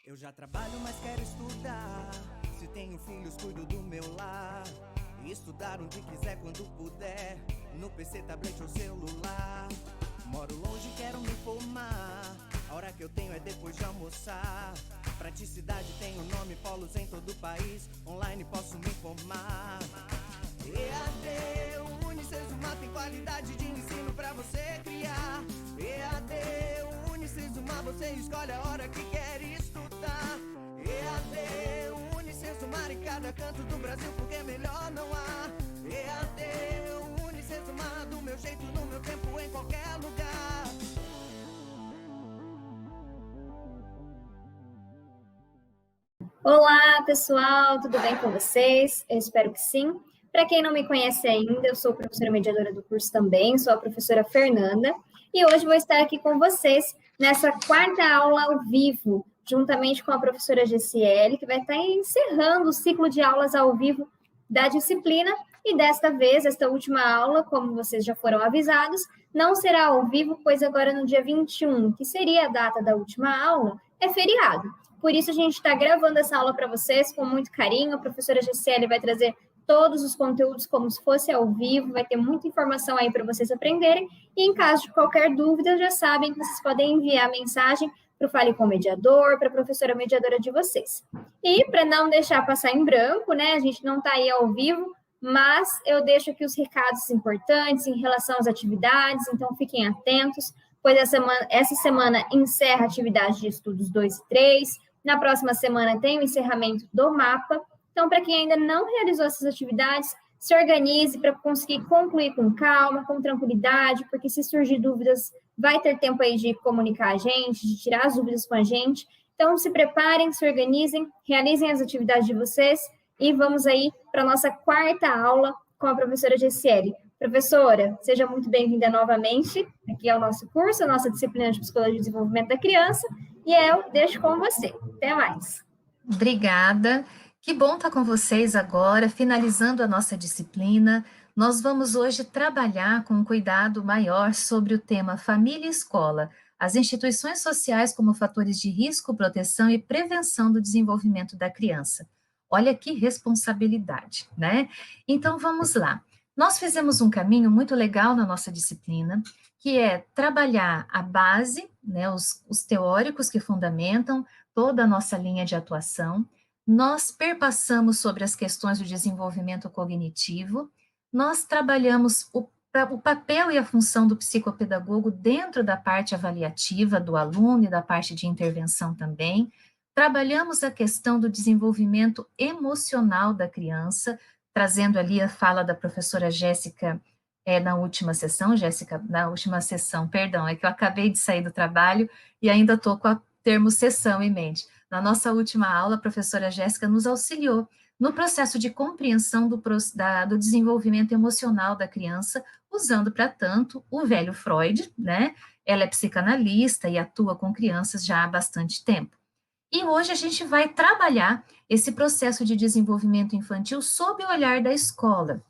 Eu já trabalho, mas quero estudar. Se tenho filhos, cuido do meu lar. E estudar onde quiser, quando puder. No PC, tablet ou celular. Moro longe, quero me formar. A hora que eu tenho é depois de almoçar. Praticidade tem o nome, polos em todo o país. Online posso me formar. EAD, Unicesumar tem qualidade de ensino pra você criar. EAD, Unicesumar, você escolhe a hora que quer estudar. EAD, Unicesumar em cada canto do Brasil, porque melhor não há. EAD, Unicesumar, do meu jeito, no meu tempo, em qualquer lugar. Olá, pessoal, tudo bem com vocês? Eu espero que sim. Para quem não me conhece ainda, eu sou professora mediadora do curso também, sou a professora Fernanda, e hoje vou estar aqui com vocês nessa quarta aula ao vivo, juntamente com a professora GCL, que vai estar encerrando o ciclo de aulas ao vivo da disciplina, e desta vez, esta última aula, como vocês já foram avisados, não será ao vivo, pois agora no dia 21, que seria a data da última aula, é feriado. Por isso, a gente está gravando essa aula para vocês com muito carinho. A professora GCL vai trazer todos os conteúdos como se fosse ao vivo, vai ter muita informação aí para vocês aprenderem. E em caso de qualquer dúvida, já sabem que vocês podem enviar mensagem para o Fale com o Mediador, para a professora mediadora de vocês. E para não deixar passar em branco, né? A gente não está aí ao vivo, mas eu deixo aqui os recados importantes em relação às atividades, então fiquem atentos, pois essa semana encerra a atividade de estudos 2 e 3. Na próxima semana tem o encerramento do mapa. Então, para quem ainda não realizou essas atividades, se organize para conseguir concluir com calma, com tranquilidade, porque se surgir dúvidas, vai ter tempo aí de comunicar a gente, de tirar as dúvidas com a gente. Então, se preparem, se organizem, realizem as atividades de vocês e vamos aí para a nossa quarta aula com a professora Gessiele. Professora, seja muito bem-vinda novamente aqui ao nosso curso, a nossa disciplina de Psicologia e Desenvolvimento da Criança, e eu deixo com você. Até mais. Obrigada. Que bom estar com vocês agora, finalizando a nossa disciplina. Nós vamos hoje trabalhar com um cuidado maior sobre o tema família e escola, as instituições sociais como fatores de risco, proteção e prevenção do desenvolvimento da criança. Olha que responsabilidade, né? Então vamos lá. Nós fizemos um caminho muito legal na nossa disciplina, que é trabalhar a base, né, os teóricos que fundamentam toda a nossa linha de atuação. Nós perpassamos sobre as questões do desenvolvimento cognitivo, nós trabalhamos o papel e a função do psicopedagogo dentro da parte avaliativa do aluno e da parte de intervenção também, trabalhamos a questão do desenvolvimento emocional da criança, trazendo ali a fala da professora Jéssica na última sessão, perdão, é que eu acabei de sair do trabalho e ainda estou com o termo sessão em mente. Na nossa última aula, a professora Jéssica nos auxiliou no processo de compreensão do desenvolvimento emocional da criança, usando, para tanto, o velho Freud, né? Ela é psicanalista e atua com crianças já há bastante tempo. E hoje a gente vai trabalhar esse processo de desenvolvimento infantil sob o olhar da escola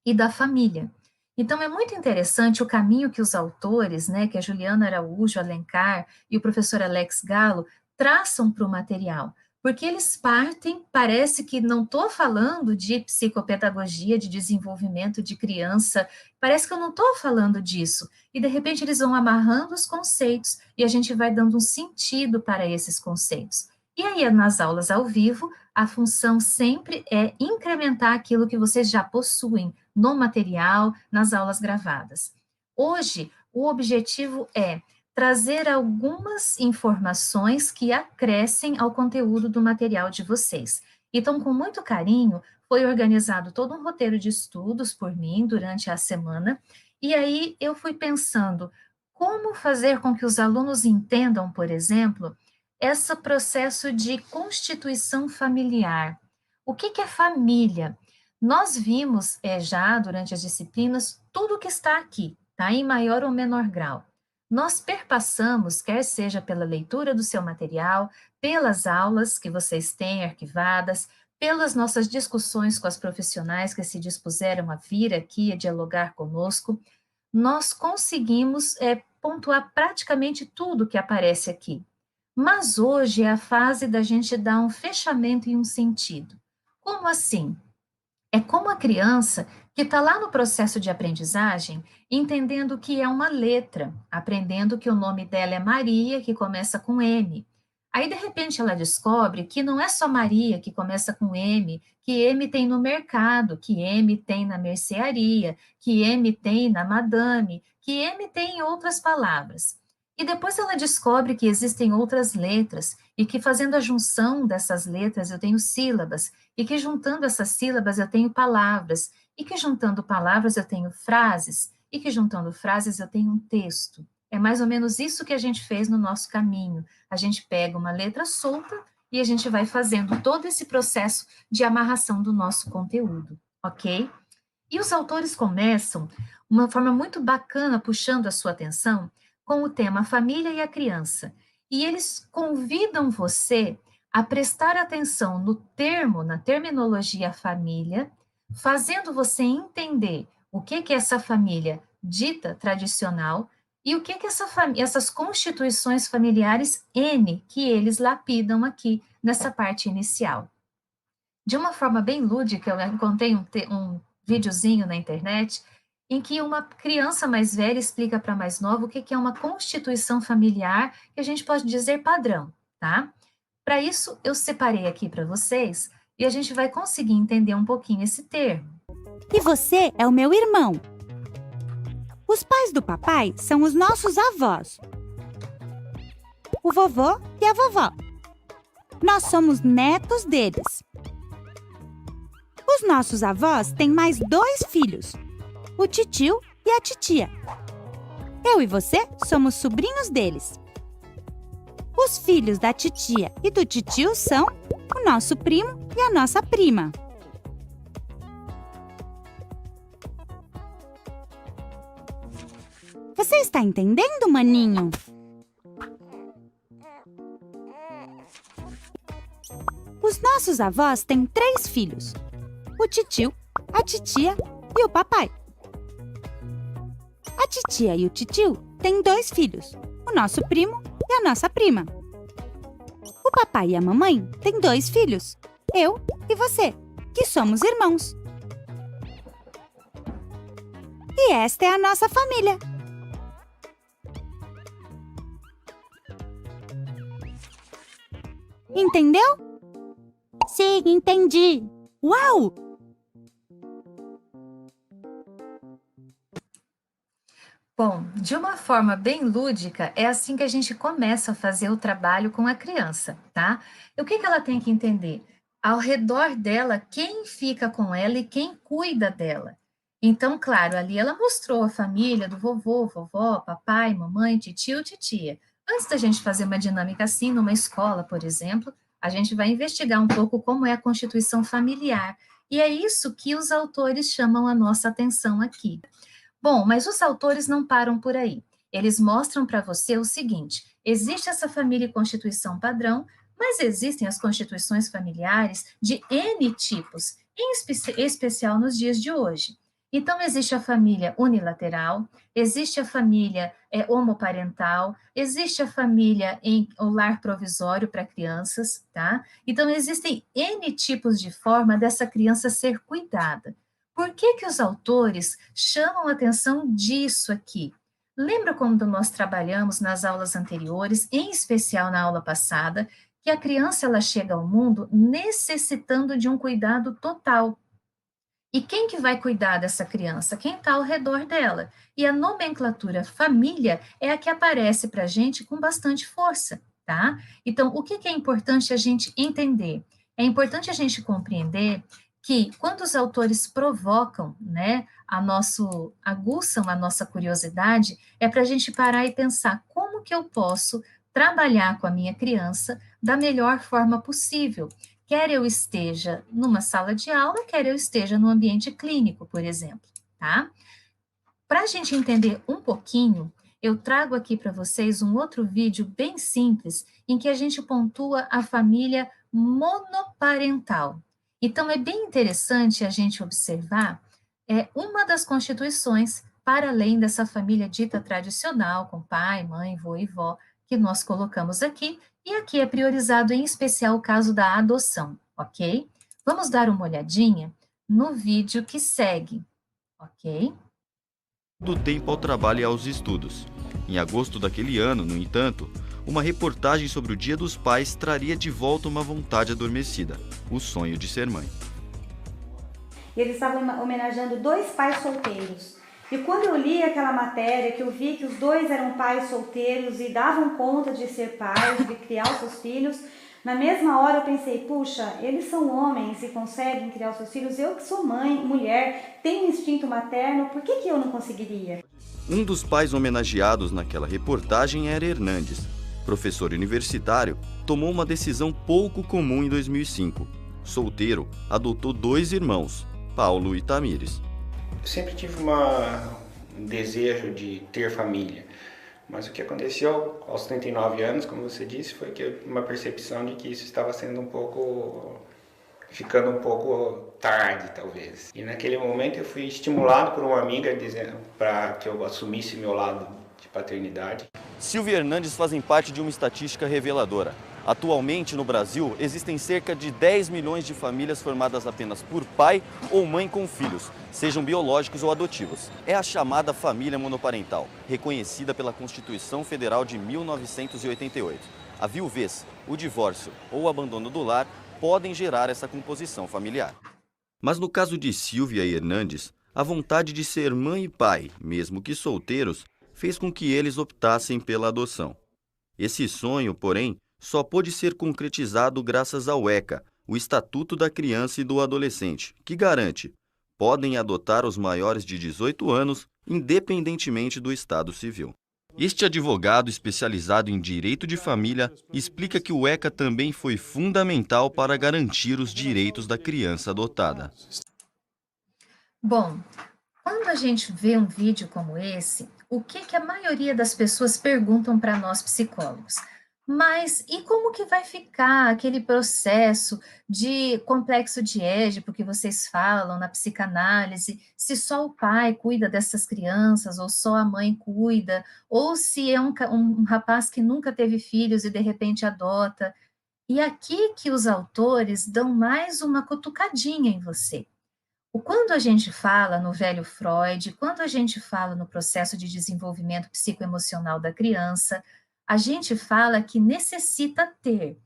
e da família. Então, é muito interessante o caminho que os autores, né, que a Juliana Araújo Alencar e o professor Alex Galo, traçam para o material, porque eles partem, parece que não estou falando de psicopedagogia, de desenvolvimento de criança, parece que eu não estou falando disso, e de repente eles vão amarrando os conceitos, e a gente vai dando um sentido para esses conceitos. E aí, nas aulas ao vivo, a função sempre é incrementar aquilo que vocês já possuem no material, nas aulas gravadas. Hoje, o objetivo é trazer algumas informações que acrescem ao conteúdo do material de vocês. Então, com muito carinho, foi organizado todo um roteiro de estudos por mim durante a semana, e aí eu fui pensando como fazer com que os alunos entendam, por exemplo, esse processo de constituição familiar. O que é família? Nós vimos já durante as disciplinas tudo o que está aqui, tá? Em maior ou menor grau. Nós perpassamos, quer seja pela leitura do seu material, pelas aulas que vocês têm arquivadas, pelas nossas discussões com as profissionais que se dispuseram a vir aqui a dialogar conosco, nós conseguimos pontuar praticamente tudo que aparece aqui. Mas hoje é a fase da gente dar um fechamento e um sentido. Como assim? É como a criança que está lá no processo de aprendizagem, entendendo que é uma letra, aprendendo que o nome dela é Maria, que começa com M. Aí, de repente, ela descobre que não é só Maria que começa com M, que M tem no mercado, que M tem na mercearia, que M tem na madame, que M tem em outras palavras. E depois ela descobre que existem outras letras e que fazendo a junção dessas letras eu tenho sílabas, e que juntando essas sílabas eu tenho palavras, e que juntando palavras eu tenho frases, e que juntando frases eu tenho um texto. É mais ou menos isso que a gente fez no nosso caminho. A gente pega uma letra solta e a gente vai fazendo todo esse processo de amarração do nosso conteúdo, ok? E os autores começam uma forma muito bacana, puxando a sua atenção, com o tema família e a criança. E eles convidam você a prestar atenção no termo, na terminologia família, fazendo você entender o que é essa família dita tradicional e o que essas constituições familiares N que eles lapidam aqui nessa parte inicial. De uma forma bem lúdica, eu encontrei um videozinho na internet em que uma criança mais velha explica para mais nova o que é uma constituição familiar, que a gente pode dizer padrão, tá? Para isso, eu separei aqui para vocês e a gente vai conseguir entender um pouquinho esse termo. E você é o meu irmão. Os pais do papai são os nossos avós. O vovô e a vovó. Nós somos netos deles. Os nossos avós têm mais 2 filhos, o titio e a titia. Eu e você somos sobrinhos deles. Os filhos da titia e do titio são o nosso primo e a nossa prima. Você está entendendo, maninho? Os nossos avós têm 3 filhos, o titio, a titia e o papai. A titia e o titio têm 2 filhos, o nosso primo e a nossa prima. O papai e a mamãe têm 2 filhos, eu e você, que somos irmãos. E esta é a nossa família. Entendeu? Sim, entendi. Uau! Bom, de uma forma bem lúdica, é assim que a gente começa a fazer o trabalho com a criança, tá? E o que ela tem que entender? Ao redor dela, quem fica com ela e quem cuida dela. Então, claro, ali ela mostrou a família do vovô, vovó, papai, mamãe, titio, titia. Antes da gente fazer uma dinâmica assim, numa escola, por exemplo, a gente vai investigar um pouco como é a constituição familiar. E é isso que os autores chamam a nossa atenção aqui. Bom, mas os autores não param por aí. Eles mostram para você o seguinte: existe essa família e constituição padrão, mas existem as constituições familiares de N tipos, em especial nos dias de hoje. Então, existe a família unilateral, existe a família homoparental, existe a família em o lar provisório para crianças, tá? Então, existem N tipos de forma dessa criança ser cuidada. Por que os autores chamam a atenção disso aqui? Lembra quando nós trabalhamos nas aulas anteriores, em especial na aula passada, que a criança ela chega ao mundo necessitando de um cuidado total. E quem que vai cuidar dessa criança? Quem está ao redor dela. E a nomenclatura família é a que aparece para a gente com bastante força, tá? Então, o que é importante a gente entender? É importante a gente compreender que quando os autores provocam, né, aguçam a nossa curiosidade, é para a gente parar e pensar como que eu posso trabalhar com a minha criança da melhor forma possível, quer eu esteja numa sala de aula, quer eu esteja no ambiente clínico, por exemplo, tá? Para a gente entender um pouquinho, eu trago aqui para vocês um outro vídeo bem simples, em que a gente pontua a família monoparental. Então, é bem interessante a gente observar uma das constituições, para além dessa família dita tradicional, com pai, mãe, vô e vó, que nós colocamos aqui, e aqui é priorizado em especial o caso da adoção, ok? Vamos dar uma olhadinha no vídeo que segue, ok? Do tempo ao trabalho e aos estudos. Em agosto daquele ano, no entanto, uma reportagem sobre o Dia dos Pais traria de volta uma vontade adormecida, o sonho de ser mãe. E eles estavam homenageando 2 pais solteiros. E quando eu li aquela matéria, que eu vi que os 2 eram pais solteiros e davam conta de ser pais, de criar os seus filhos, na mesma hora eu pensei, puxa, eles são homens e conseguem criar os seus filhos, eu que sou mãe, mulher, tenho um instinto materno, por que eu não conseguiria? Um dos pais homenageados naquela reportagem era Hernandes. Professor universitário, tomou uma decisão pouco comum em 2005. Solteiro, adotou 2 irmãos, Paulo e Tamires. Eu sempre tive um desejo de ter família, mas o que aconteceu aos 39 anos, como você disse, foi que uma percepção de que isso estava sendo ficando um pouco tarde, talvez. E naquele momento eu fui estimulado por uma amiga dizendo para que eu assumisse meu lado de paternidade. Silvia e Hernandes fazem parte de uma estatística reveladora. Atualmente, no Brasil, existem cerca de 10 milhões de famílias formadas apenas por pai ou mãe com filhos, sejam biológicos ou adotivos. É a chamada família monoparental, reconhecida pela Constituição Federal de 1988. A viuvez, o divórcio ou o abandono do lar podem gerar essa composição familiar. Mas no caso de Silvia e Hernandes, a vontade de ser mãe e pai, mesmo que solteiros, fez com que eles optassem pela adoção. Esse sonho, porém, só pôde ser concretizado graças ao ECA, o Estatuto da Criança e do Adolescente, que garante: podem adotar os maiores de 18 anos, independentemente do estado civil. Este advogado especializado em direito de família explica que o ECA também foi fundamental para garantir os direitos da criança adotada. Bom, quando a gente vê um vídeo como esse, o que a maioria das pessoas perguntam para nós psicólogos? Mas e como que vai ficar aquele processo de complexo de Édipo que vocês falam na psicanálise, se só o pai cuida dessas crianças, ou só a mãe cuida, ou se é um rapaz que nunca teve filhos e de repente adota? E aqui que os autores dão mais uma cutucadinha em você. Quando a gente fala no velho Freud, quando a gente fala no processo de desenvolvimento psicoemocional da criança, a gente fala que necessita ter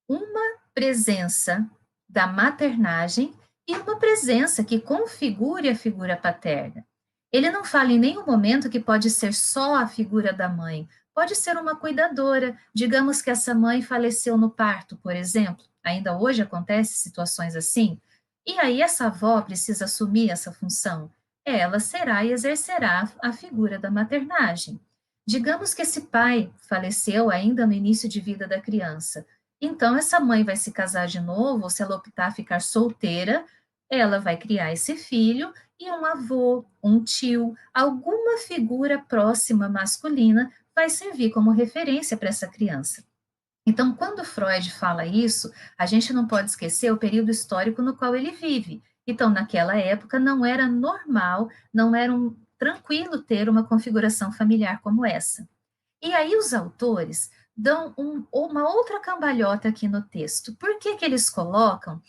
uma presença da maternagem e uma presença que configure a figura paterna. Ele não fala em nenhum momento que pode ser só a figura da mãe, pode ser uma cuidadora. Digamos que essa mãe faleceu no parto, por exemplo. Ainda hoje acontecem situações assim. E aí essa avó precisa assumir essa função. Ela será e exercerá a figura da maternagem. Digamos que esse pai faleceu ainda no início de vida da criança. Então, essa mãe vai se casar de novo, ou se ela optar a ficar solteira, ela vai criar esse filho e um avô, um tio, alguma figura próxima masculina vai servir como referência para essa criança. Então, quando Freud fala isso, a gente não pode esquecer o período histórico no qual ele vive. Então, naquela época, não era normal, não era tranquilo ter uma configuração familiar como essa. E aí os autores dão uma outra cambalhota aqui no texto. Por que eles colocam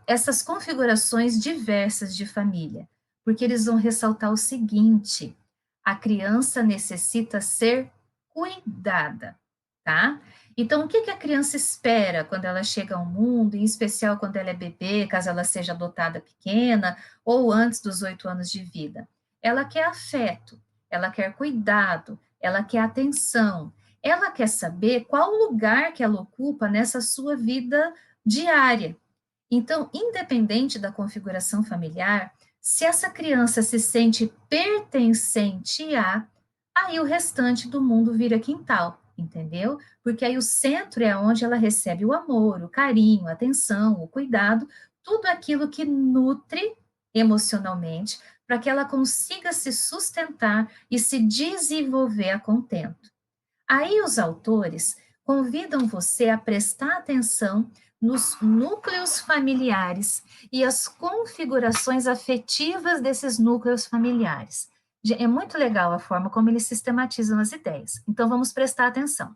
essas configurações diversas de família? Porque eles vão ressaltar o seguinte: a criança necessita ser cuidada, tá? Então, o que a criança espera quando ela chega ao mundo, em especial quando ela é bebê, caso ela seja adotada pequena, ou antes dos 8 anos de vida? Ela quer afeto, ela quer cuidado, ela quer atenção, ela quer saber qual lugar que ela ocupa nessa sua vida diária. Então, independente da configuração familiar, se essa criança se sente pertencente aí o restante do mundo vira quintal, entendeu? Porque aí o centro é onde ela recebe o amor, o carinho, a atenção, o cuidado, tudo aquilo que nutre emocionalmente, para que ela consiga se sustentar e se desenvolver a contento. Aí os autores convidam você a prestar atenção nos núcleos familiares e as configurações afetivas desses núcleos familiares. É muito legal a forma como eles sistematizam as ideias. Então, vamos prestar atenção.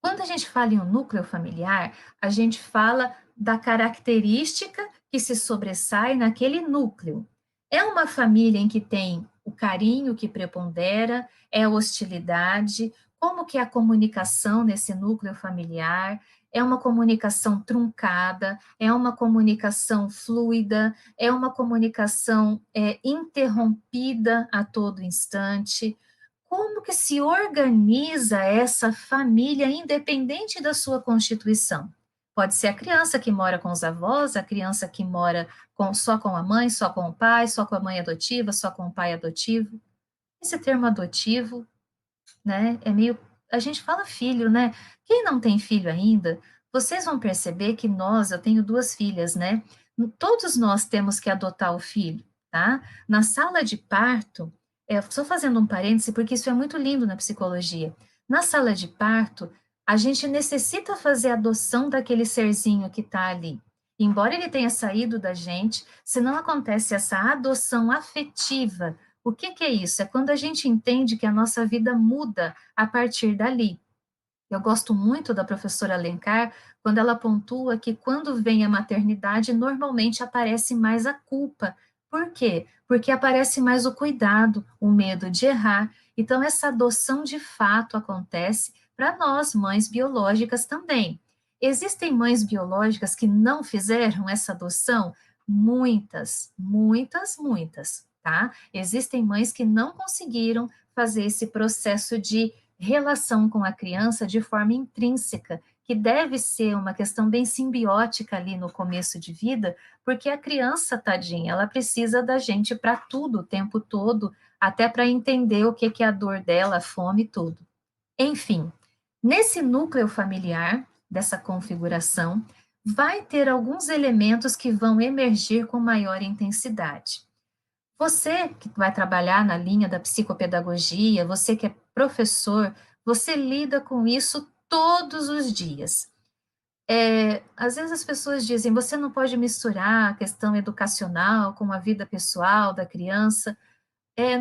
Quando a gente fala em um núcleo familiar, a gente fala da característica que se sobressai naquele núcleo. É uma família em que tem o carinho que prepondera, é a hostilidade, como que é a comunicação nesse núcleo familiar, é uma comunicação truncada, é uma comunicação fluida, é uma comunicação interrompida a todo instante. Como que se organiza essa família independente da sua constituição? Pode ser a criança que mora com os avós, a criança que mora só com a mãe, só com o pai, só com a mãe adotiva, só com o pai adotivo. Esse termo adotivo, né, é meio... A gente fala filho, né? Quem não tem filho ainda, vocês vão perceber que eu tenho 2 filhas, né? Todos nós temos que adotar o filho, tá? Na sala de parto, só fazendo um parêntese, porque isso é muito lindo na psicologia. Na sala de parto, a gente necessita fazer a adoção daquele serzinho que está ali. Embora ele tenha saído da gente, se não acontece essa adoção afetiva, o que é isso? É quando a gente entende que a nossa vida muda a partir dali. Eu gosto muito da professora Alencar, quando ela pontua que quando vem a maternidade, normalmente aparece mais a culpa. Por quê? Porque aparece mais o cuidado, o medo de errar. Então, essa adoção de fato acontece para nós, mães biológicas também. Existem mães biológicas que não fizeram essa adoção? Muitas, muitas, muitas, tá? Existem mães que não conseguiram fazer esse processo de relação com a criança de forma intrínseca, que deve ser uma questão bem simbiótica ali no começo de vida, porque a criança, tadinha, ela precisa da gente para tudo, o tempo todo, até para entender o que é a dor dela, a fome e tudo. Enfim, nesse núcleo familiar, dessa configuração, vai ter alguns elementos que vão emergir com maior intensidade. Você que vai trabalhar na linha da psicopedagogia, você que é professor, você lida com isso todos os dias. Às vezes as pessoas dizem, você não pode misturar a questão educacional com a vida pessoal da criança.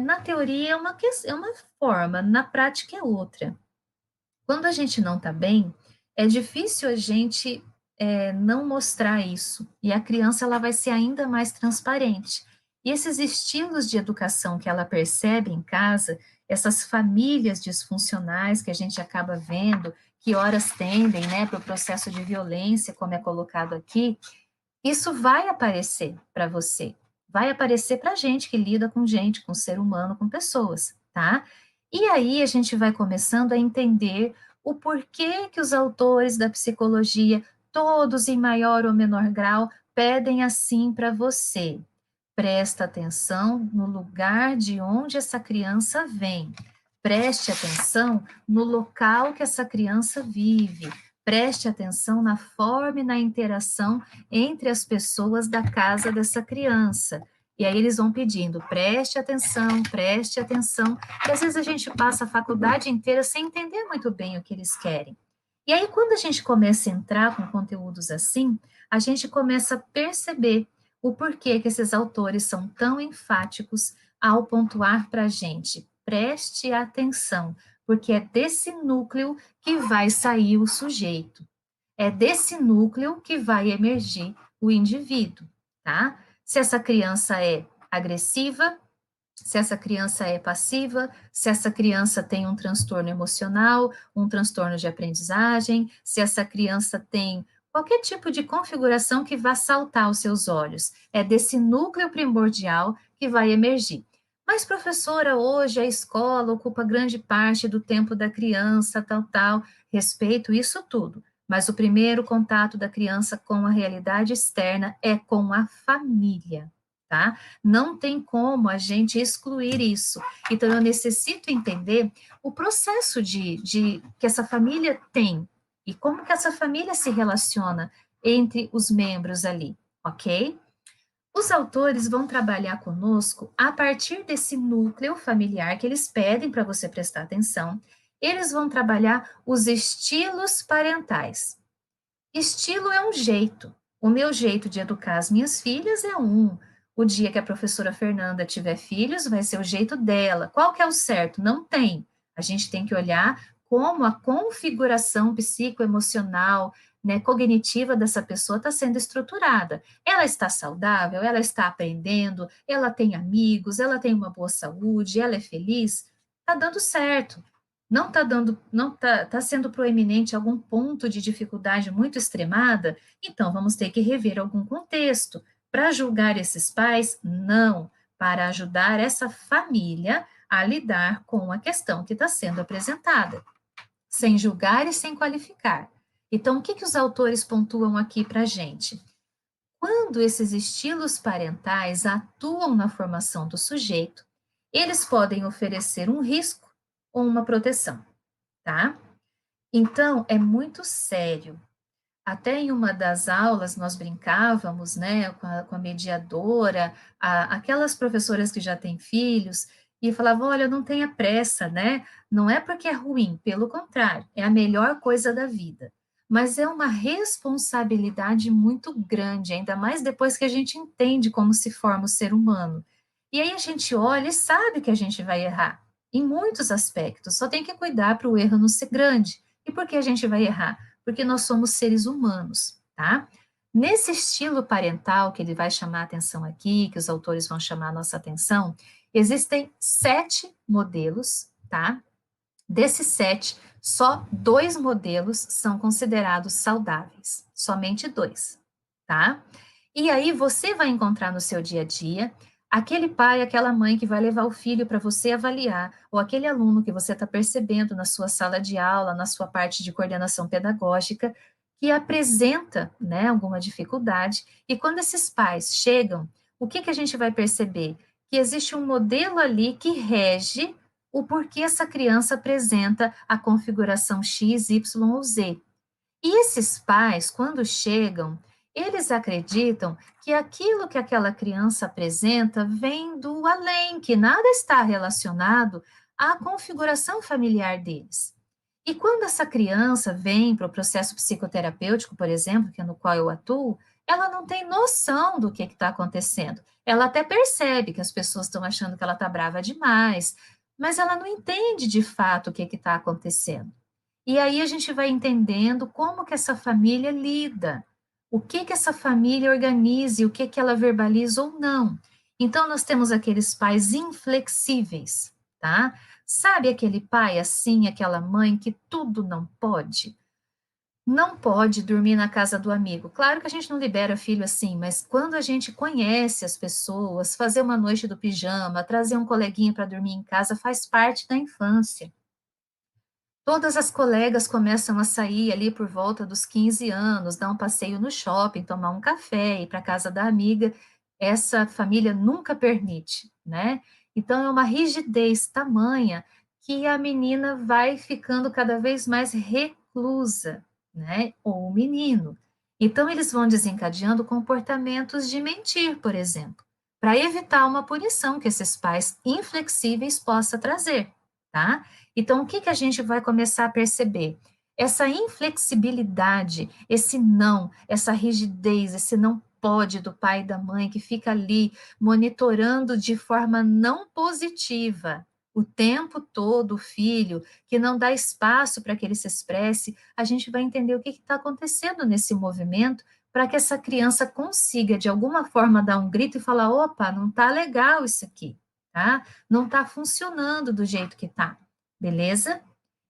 Na teoria é uma forma, na prática é outra. Quando a gente não está bem, é difícil a gente não mostrar isso, e a criança ela vai ser ainda mais transparente. E esses estilos de educação que ela percebe em casa, essas famílias disfuncionais que a gente acaba vendo, que horas tendem, né, para o processo de violência, como é colocado aqui, isso vai aparecer para você, vai aparecer para a gente que lida com gente, com ser humano, com pessoas, tá? E aí a gente vai começando a entender o porquê que os autores da psicologia, todos em maior ou menor grau, pedem assim para você. Presta atenção no lugar de onde essa criança vem. Preste atenção no local que essa criança vive. Preste atenção na forma e na interação entre as pessoas da casa dessa criança. E aí eles vão pedindo, preste atenção, e às vezes a gente passa a faculdade inteira sem entender muito bem o que eles querem. E aí quando a gente começa a entrar com conteúdos assim, a gente começa a perceber o porquê que esses autores são tão enfáticos ao pontuar para a gente, preste atenção, porque é desse núcleo que vai sair o sujeito, é desse núcleo que vai emergir o indivíduo, tá? Se essa criança é agressiva, se essa criança é passiva, se essa criança tem um transtorno emocional, um transtorno de aprendizagem, se essa criança tem qualquer tipo de configuração que vá saltar aos seus olhos. É desse núcleo primordial que vai emergir. Mas, professora, hoje a escola ocupa grande parte do tempo da criança, tal, respeito isso tudo. Mas o primeiro contato da criança com a realidade externa é com a família, tá? Não tem como a gente excluir isso. Então, eu necessito entender o processo que essa família tem e como que essa família se relaciona entre os membros ali, ok? Os autores vão trabalhar conosco a partir desse núcleo familiar que eles pedem para você prestar atenção. Eles vão trabalhar os estilos parentais. Estilo é um jeito. O meu jeito de educar as minhas filhas é um. O dia que a professora Fernanda tiver filhos, vai ser o jeito dela. Qual que é o certo? Não tem. A gente tem que olhar como a configuração psicoemocional, né, cognitiva dessa pessoa está sendo estruturada. Ela está saudável, ela está aprendendo, ela tem amigos, ela tem uma boa saúde, ela é feliz, está dando certo. Não está dando, não tá sendo proeminente algum ponto de dificuldade muito extremada, então vamos ter que rever algum contexto. Para julgar esses pais, não, para ajudar essa família a lidar com a questão que está sendo apresentada, sem julgar e sem qualificar. Então, o que os autores pontuam aqui para a gente? Quando esses estilos parentais atuam na formação do sujeito, eles podem oferecer um risco ou uma proteção, tá? Então, é muito sério. Até em uma das aulas nós brincávamos, né, com a mediadora, aquelas professoras que já têm filhos, e falavam, olha, não tenha pressa, né, não é porque é ruim, pelo contrário, é a melhor coisa da vida, mas é uma responsabilidade muito grande, ainda mais depois que a gente entende como se forma o ser humano. E aí a gente olha e sabe que a gente vai errar, em muitos aspectos, só tem que cuidar para o erro não ser grande. E por que a gente vai errar? Porque nós somos seres humanos, tá? Nesse estilo parental que ele vai chamar a atenção aqui, que os autores vão chamar a nossa atenção, existem 7 modelos, tá? Desses 7, só 2 modelos são considerados saudáveis, somente 2, tá? E aí você vai encontrar no seu dia a dia aquele pai, aquela mãe que vai levar o filho para você avaliar, ou aquele aluno que você está percebendo na sua sala de aula, na sua parte de coordenação pedagógica, que apresenta, né, alguma dificuldade, e quando esses pais chegam, o que a gente vai perceber? Que existe um modelo ali que rege o porquê essa criança apresenta a configuração X, Y ou Z. E esses pais, quando chegam, eles acreditam que aquilo que aquela criança apresenta vem do além, que nada está relacionado à configuração familiar deles. E quando essa criança vem para o processo psicoterapêutico, por exemplo, que é no qual eu atuo, ela não tem noção do que está acontecendo. Ela até percebe que as pessoas estão achando que ela está brava demais, mas ela não entende de fato o que está acontecendo. E aí a gente vai entendendo como que essa família lida, o que essa família organiza, o que ela verbaliza ou não. Então, nós temos aqueles pais inflexíveis, tá? Sabe aquele pai assim, aquela mãe que tudo não pode? Não pode dormir na casa do amigo. Claro que a gente não libera filho assim, mas quando a gente conhece as pessoas, fazer uma noite do pijama, trazer um coleguinha para dormir em casa, faz parte da infância. Todas as colegas começam a sair ali por volta dos 15 anos, dar um passeio no shopping, tomar um café, ir para a casa da amiga. Essa família nunca permite, né? Então, é uma rigidez tamanha que a menina vai ficando cada vez mais reclusa, né? Ou o menino. Então, eles vão desencadeando comportamentos de mentir, por exemplo, para evitar uma punição que esses pais inflexíveis possam trazer, tá? Então, o que a gente vai começar a perceber? Essa inflexibilidade, esse não, essa rigidez, esse não pode do pai e da mãe que fica ali monitorando de forma não positiva o tempo todo o filho, que não dá espaço para que ele se expresse, a gente vai entender o que está acontecendo nesse movimento para que essa criança consiga, de alguma forma, dar um grito e falar, opa, não está legal isso aqui, tá? Não está funcionando do jeito que está. Beleza?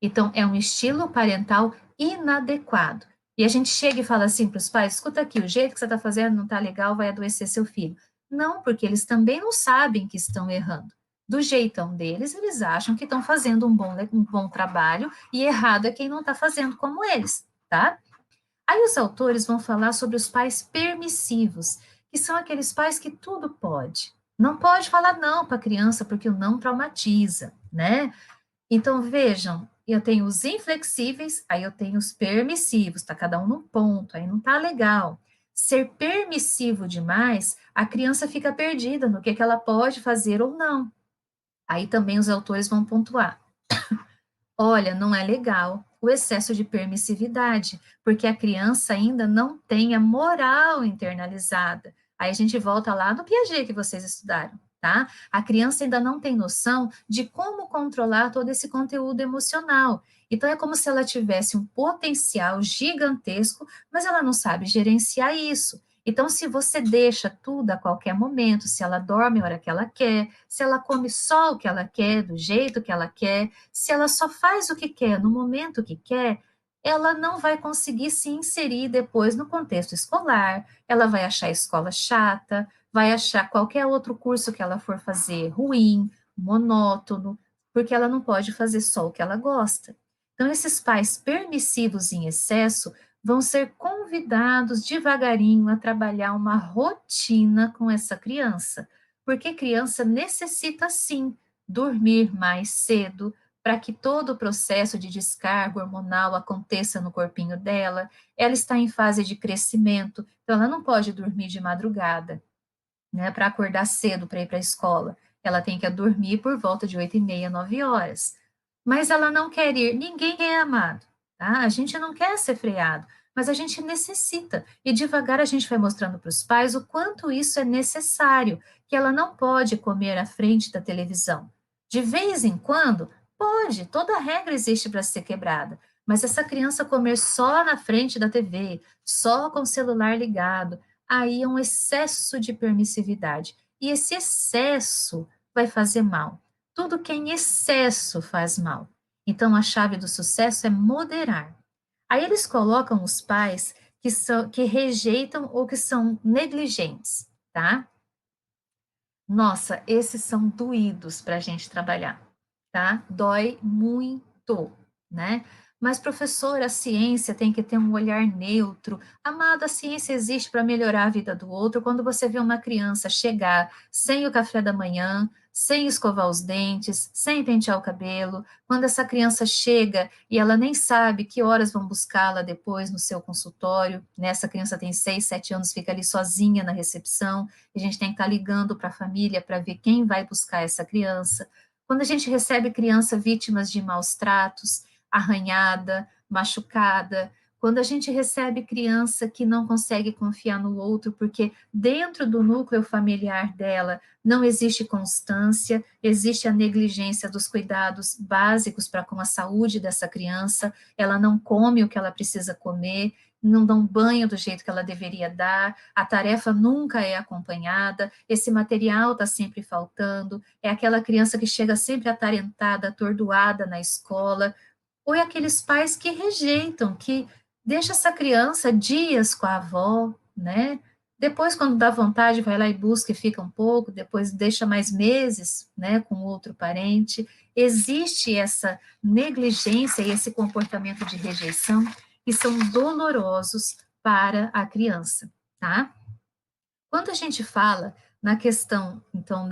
Então, é um estilo parental inadequado. E a gente chega e fala assim para os pais, escuta aqui, o jeito que você está fazendo não está legal, vai adoecer seu filho. Não, porque eles também não sabem que estão errando. Do jeitão deles, eles acham que estão fazendo um bom trabalho e errado é quem não está fazendo como eles, tá? Aí os autores vão falar sobre os pais permissivos, que são aqueles pais que tudo pode. Não pode falar não para a criança, porque o não traumatiza, né? Então, vejam, eu tenho os inflexíveis, aí eu tenho os permissivos, tá cada um num ponto, aí não tá legal. Ser permissivo demais, a criança fica perdida no que ela pode fazer ou não. Aí também os autores vão pontuar. Olha, não é legal o excesso de permissividade, porque a criança ainda não tem a moral internalizada. Aí a gente volta lá no Piaget que vocês estudaram, tá? A criança ainda não tem noção de como controlar todo esse conteúdo emocional. Então, é como se ela tivesse um potencial gigantesco, mas ela não sabe gerenciar isso. Então, se você deixa tudo a qualquer momento, se ela dorme a hora que ela quer, se ela come só o que ela quer, do jeito que ela quer, se ela só faz o que quer no momento que quer, ela não vai conseguir se inserir depois no contexto escolar, ela vai achar a escola chata, vai achar qualquer outro curso que ela for fazer ruim, monótono, porque ela não pode fazer só o que ela gosta. Então, esses pais permissivos em excesso vão ser convidados devagarinho a trabalhar uma rotina com essa criança, porque criança necessita sim dormir mais cedo para que todo o processo de descarga hormonal aconteça no corpinho dela. Ela está em fase de crescimento, então ela não pode dormir de madrugada, né, para acordar cedo para ir para a escola. Ela tem que dormir por volta de 8h30, 9 horas. Mas ela não quer ir, ninguém é amado, tá? A gente não quer ser freado, mas a gente necessita. E devagar a gente vai mostrando para os pais o quanto isso é necessário, que ela não pode comer à frente da televisão. De vez em quando, pode, toda regra existe para ser quebrada, mas essa criança comer só na frente da TV, só com o celular ligado, aí é um excesso de permissividade. E esse excesso vai fazer mal. Tudo que é em excesso faz mal. Então, a chave do sucesso é moderar. Aí eles colocam os pais que rejeitam ou que são negligentes, tá? Nossa, esses são doídos para a gente trabalhar, tá? Dói muito, né? Mas, professor, a ciência tem que ter um olhar neutro. Amado, a ciência existe para melhorar a vida do outro. Quando você vê uma criança chegar sem o café da manhã, sem escovar os dentes, sem pentear o cabelo, quando essa criança chega e ela nem sabe que horas vão buscá-la depois no seu consultório, né? Essa criança tem 6, 7 anos, fica ali sozinha na recepção, a gente tem que estar ligando para a família para ver quem vai buscar essa criança. Quando a gente recebe criança vítimas de maus tratos, arranhada, machucada, quando a gente recebe criança que não consegue confiar no outro, porque dentro do núcleo familiar dela não existe constância, existe a negligência dos cuidados básicos para com a saúde dessa criança, ela não come o que ela precisa comer, não dão banho do jeito que ela deveria dar, a tarefa nunca é acompanhada, esse material está sempre faltando, é aquela criança que chega sempre atarentada, atordoada na escola, ou é aqueles pais que rejeitam, que deixa essa criança dias com a avó, né? Depois, quando dá vontade, vai lá e busca e fica um pouco, depois deixa mais meses, né, com outro parente. Existe essa negligência e esse comportamento de rejeição que são dolorosos para a criança, tá? Quando a gente fala na questão, então,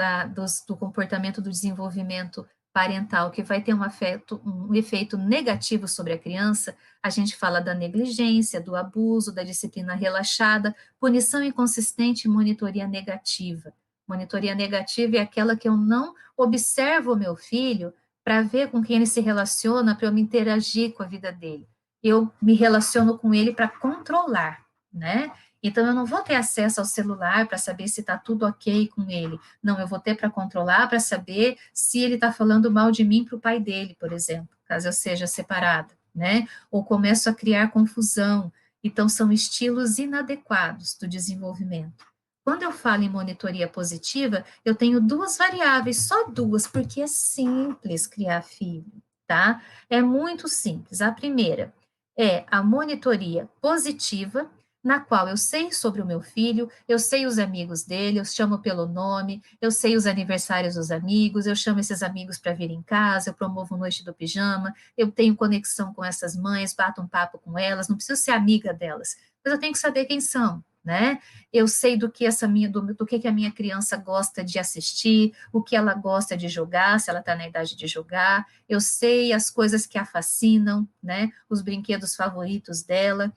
do comportamento do desenvolvimento parental, que vai ter um efeito negativo sobre a criança, a gente fala da negligência, do abuso, da disciplina relaxada, punição inconsistente e monitoria negativa. Monitoria negativa é aquela que eu não observo o meu filho para ver com quem ele se relaciona, para eu me interagir com a vida dele. Eu me relaciono com ele para controlar, né? Então, eu não vou ter acesso ao celular para saber se está tudo ok com ele. Não, eu vou ter para controlar, para saber se ele está falando mal de mim para o pai dele, por exemplo, caso eu seja separada, né? Ou começo a criar confusão. Então, são estilos inadequados do desenvolvimento. Quando eu falo em monitoria positiva, eu tenho duas variáveis, só duas, porque é simples criar filho, tá? É muito simples. A primeira é a monitoria positiva, na qual eu sei sobre o meu filho, eu sei os amigos dele, eu chamo pelo nome, eu sei os aniversários dos amigos, eu chamo esses amigos para vir em casa, eu promovo noite do pijama, eu tenho conexão com essas mães, bato um papo com elas, não preciso ser amiga delas, mas eu tenho que saber quem são, né? Eu sei do que a minha criança gosta de assistir, o que ela gosta de jogar, se ela está na idade de jogar, eu sei as coisas que a fascinam, né? Os brinquedos favoritos dela.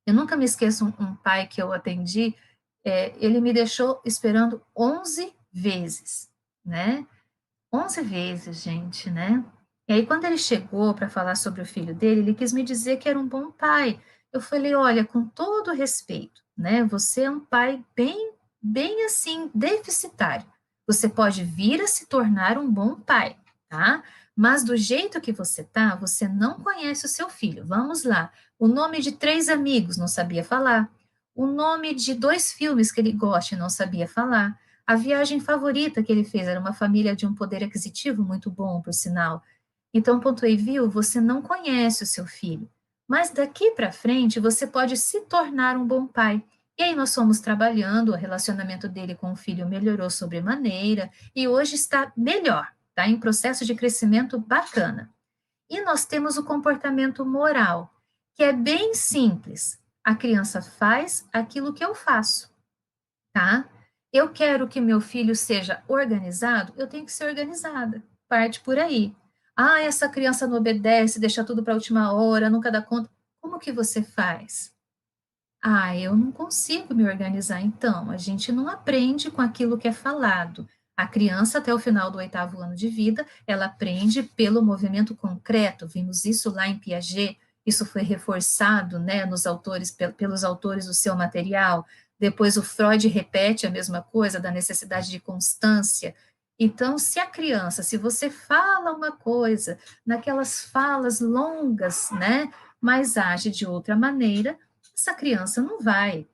Eu nunca me esqueço um pai que eu atendi, ele me deixou esperando 11 vezes, né? 11 vezes, gente, né? E aí, quando ele chegou para falar sobre o filho dele, ele quis me dizer que era um bom pai, Eu falei, olha, com todo respeito, né, você é um pai bem assim, deficitário. Você pode vir a se tornar um bom pai, tá? Mas do jeito que você tá, você não conhece o seu filho. Vamos lá. O nome de 3 amigos, não sabia falar. O nome de 2 filmes que ele gosta e não sabia falar. A viagem favorita que ele fez era uma família de um poder aquisitivo muito bom, por sinal. Então, pontuei, viu? Você não conhece o seu filho. Mas daqui para frente, você pode se tornar um bom pai. E aí nós fomos trabalhando, o relacionamento dele com o filho melhorou sobremaneira e hoje está melhor, está em processo de crescimento bacana. E nós temos o comportamento moral, que é bem simples. A criança faz aquilo que eu faço, tá? Eu quero que meu filho seja organizado, eu tenho que ser organizada. Parte por aí. Ah, essa criança não obedece, deixa tudo para a última hora, nunca dá conta. Como que você faz? Ah, eu não consigo me organizar, então. A gente não aprende com aquilo que é falado. A criança, até o final do 8º ano de vida, ela aprende pelo movimento concreto. Vimos isso lá em Piaget, isso foi reforçado, né, nos autores, pelos autores do seu material. Depois o Freud repete a mesma coisa, da necessidade de constância. Então, se a criança, se você fala uma coisa, naquelas falas longas, né, mas age de outra maneira, essa criança não vai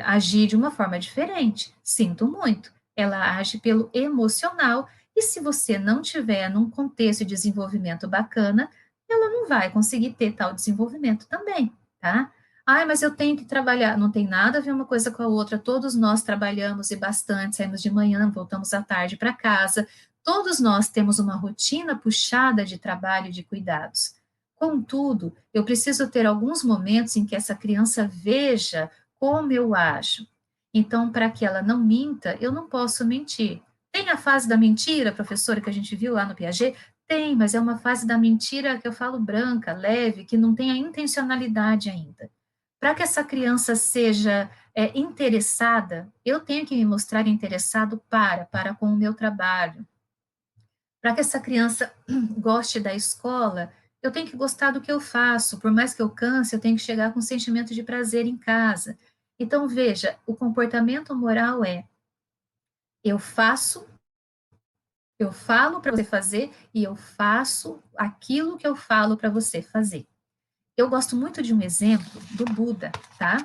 agir de uma forma diferente. Sinto muito. Ela age pelo emocional, e se você não tiver num contexto de desenvolvimento bacana, ela não vai conseguir ter tal desenvolvimento também, tá? Ai, mas eu tenho que trabalhar. Não tem nada a ver uma coisa com a outra. Todos nós trabalhamos e bastante, saímos de manhã, voltamos à tarde para casa. Todos nós temos uma rotina puxada de trabalho e de cuidados. Contudo, eu preciso ter alguns momentos em que essa criança veja como eu ajo. Então, para que ela não minta, eu não posso mentir. Tem a fase da mentira, professora, que a gente viu lá no Piaget? Tem, mas é uma fase da mentira que eu falo branca, leve, que não tem a intencionalidade ainda. Para que essa criança seja interessada, eu tenho que me mostrar interessado para com o meu trabalho. Para que essa criança goste da escola, eu tenho que gostar do que eu faço, por mais que eu canse, eu tenho que chegar com um sentimento de prazer em casa. Então, veja, o comportamento moral é: eu faço, eu falo para você fazer e eu faço aquilo que eu falo para você fazer. Eu gosto muito de um exemplo do Buda, tá?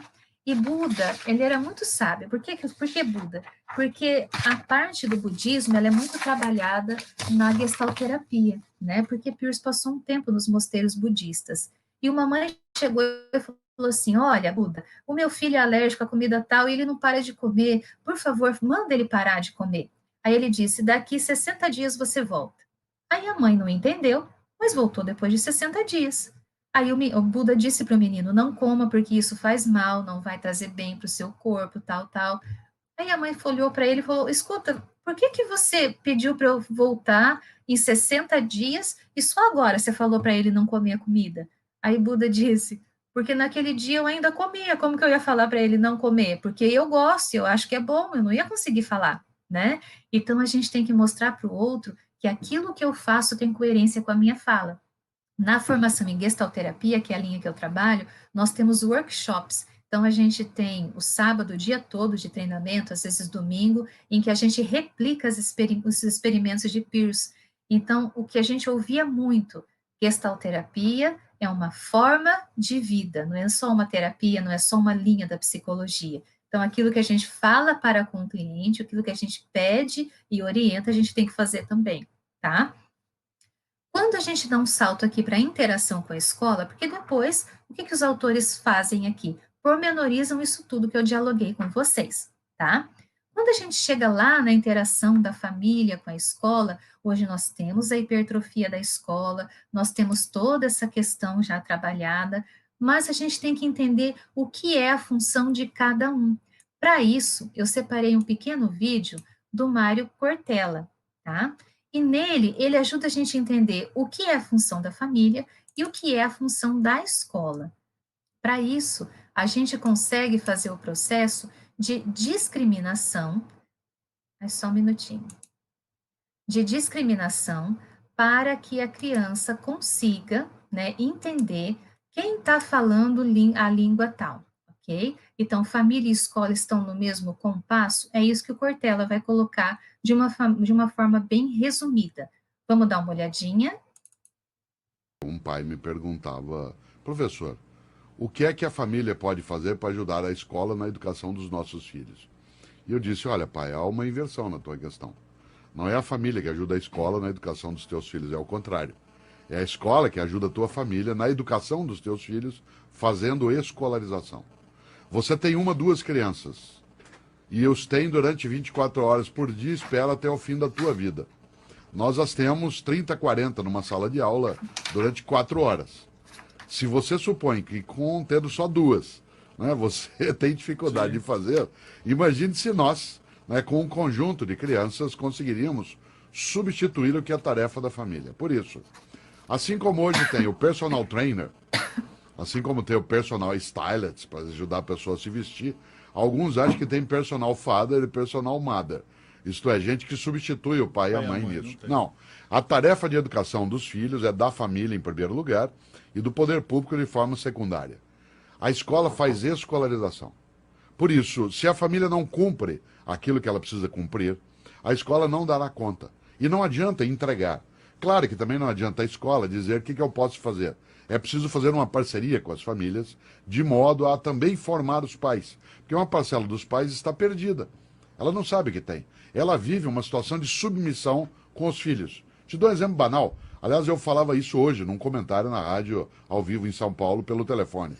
E Buda, ele era muito sábio. Por que Buda? Porque a parte do budismo, ela é muito trabalhada na gestalterapia, né? Porque Pierce passou um tempo nos mosteiros budistas. E uma mãe chegou e falou assim, olha, Buda, o meu filho é alérgico à comida tal e ele não para de comer. Por favor, manda ele parar de comer. Aí ele disse, daqui 60 dias você volta. Aí a mãe não entendeu, mas voltou depois de 60 dias. Aí o Buda disse para o menino, não coma porque isso faz mal, não vai trazer bem para o seu corpo, tal, tal. Aí a mãe olhou para ele e falou, escuta, por que você pediu para eu voltar em 60 dias e só agora você falou para ele não comer a comida? Aí Buda disse, porque naquele dia eu ainda comia, como que eu ia falar para ele não comer? Porque eu gosto, eu acho que é bom, eu não ia conseguir falar, né? Então a gente tem que mostrar para o outro que aquilo que eu faço tem coerência com a minha fala. Na formação em gestalterapia, que é a linha que eu trabalho, nós temos workshops. Então, a gente tem o sábado, o dia todo de treinamento, às vezes domingo, em que a gente replica os experimentos de Pierce. Então, o que a gente ouvia muito, gestalterapia é uma forma de vida, não é só uma terapia, não é só uma linha da psicologia. Então, aquilo que a gente fala para com o cliente, aquilo que a gente pede e orienta, a gente tem que fazer também, tá? Quando a gente dá um salto aqui para a interação com a escola, porque depois, o que os autores fazem aqui? Pormenorizam isso tudo que eu dialoguei com vocês, tá? Quando a gente chega lá na interação da família com a escola, hoje nós temos a hipertrofia da escola, nós temos toda essa questão já trabalhada, mas a gente tem que entender o que é a função de cada um. Para isso, eu separei um pequeno vídeo do Mário Cortella, tá? E nele, ele ajuda a gente a entender o que é a função da família e o que é a função da escola. Para isso, a gente consegue fazer o processo de discriminação, só um minutinho, de discriminação para que a criança consiga, né, entender quem está falando a língua tal, ok? Então, família e escola estão no mesmo compasso, é isso que o Cortella vai colocar de uma forma bem resumida. Vamos dar uma olhadinha? Um pai me perguntava, professor, o que é que a família pode fazer para ajudar a escola na educação dos nossos filhos? E eu disse, olha, pai, há uma inversão na tua questão. Não é a família que ajuda a escola na educação dos teus filhos, é o contrário. É a escola que ajuda a tua família na educação dos teus filhos, fazendo escolarização. Você tem uma, duas crianças, e os tem durante 24 horas por dia, espera até o fim da tua vida. Nós as temos 30, 40 numa sala de aula durante 4 horas. Se você supõe que tendo só duas, né, você tem dificuldade de fazer, imagine se nós, né, com um conjunto de crianças, conseguiríamos substituir o que é a tarefa da família. Por isso, assim como hoje tem o personal trainer, assim como tem o personal stylist, para ajudar a pessoa a se vestir, alguns acham que tem personal father e personal mother. Isto é, gente que substitui o pai e a mãe nisso. Não. A tarefa de educação dos filhos é da família em primeiro lugar e do poder público de forma secundária. A escola faz escolarização. Por isso, se a família não cumpre aquilo que ela precisa cumprir, a escola não dará conta. E não adianta entregar. Claro que também não adianta a escola dizer o que eu posso fazer. É preciso fazer uma parceria com as famílias, de modo a também formar os pais. Porque uma parcela dos pais está perdida. Ela não sabe o que tem. Ela vive uma situação de submissão com os filhos. Te dou um exemplo banal. Aliás, eu falava isso hoje num comentário na rádio ao vivo em São Paulo pelo telefone.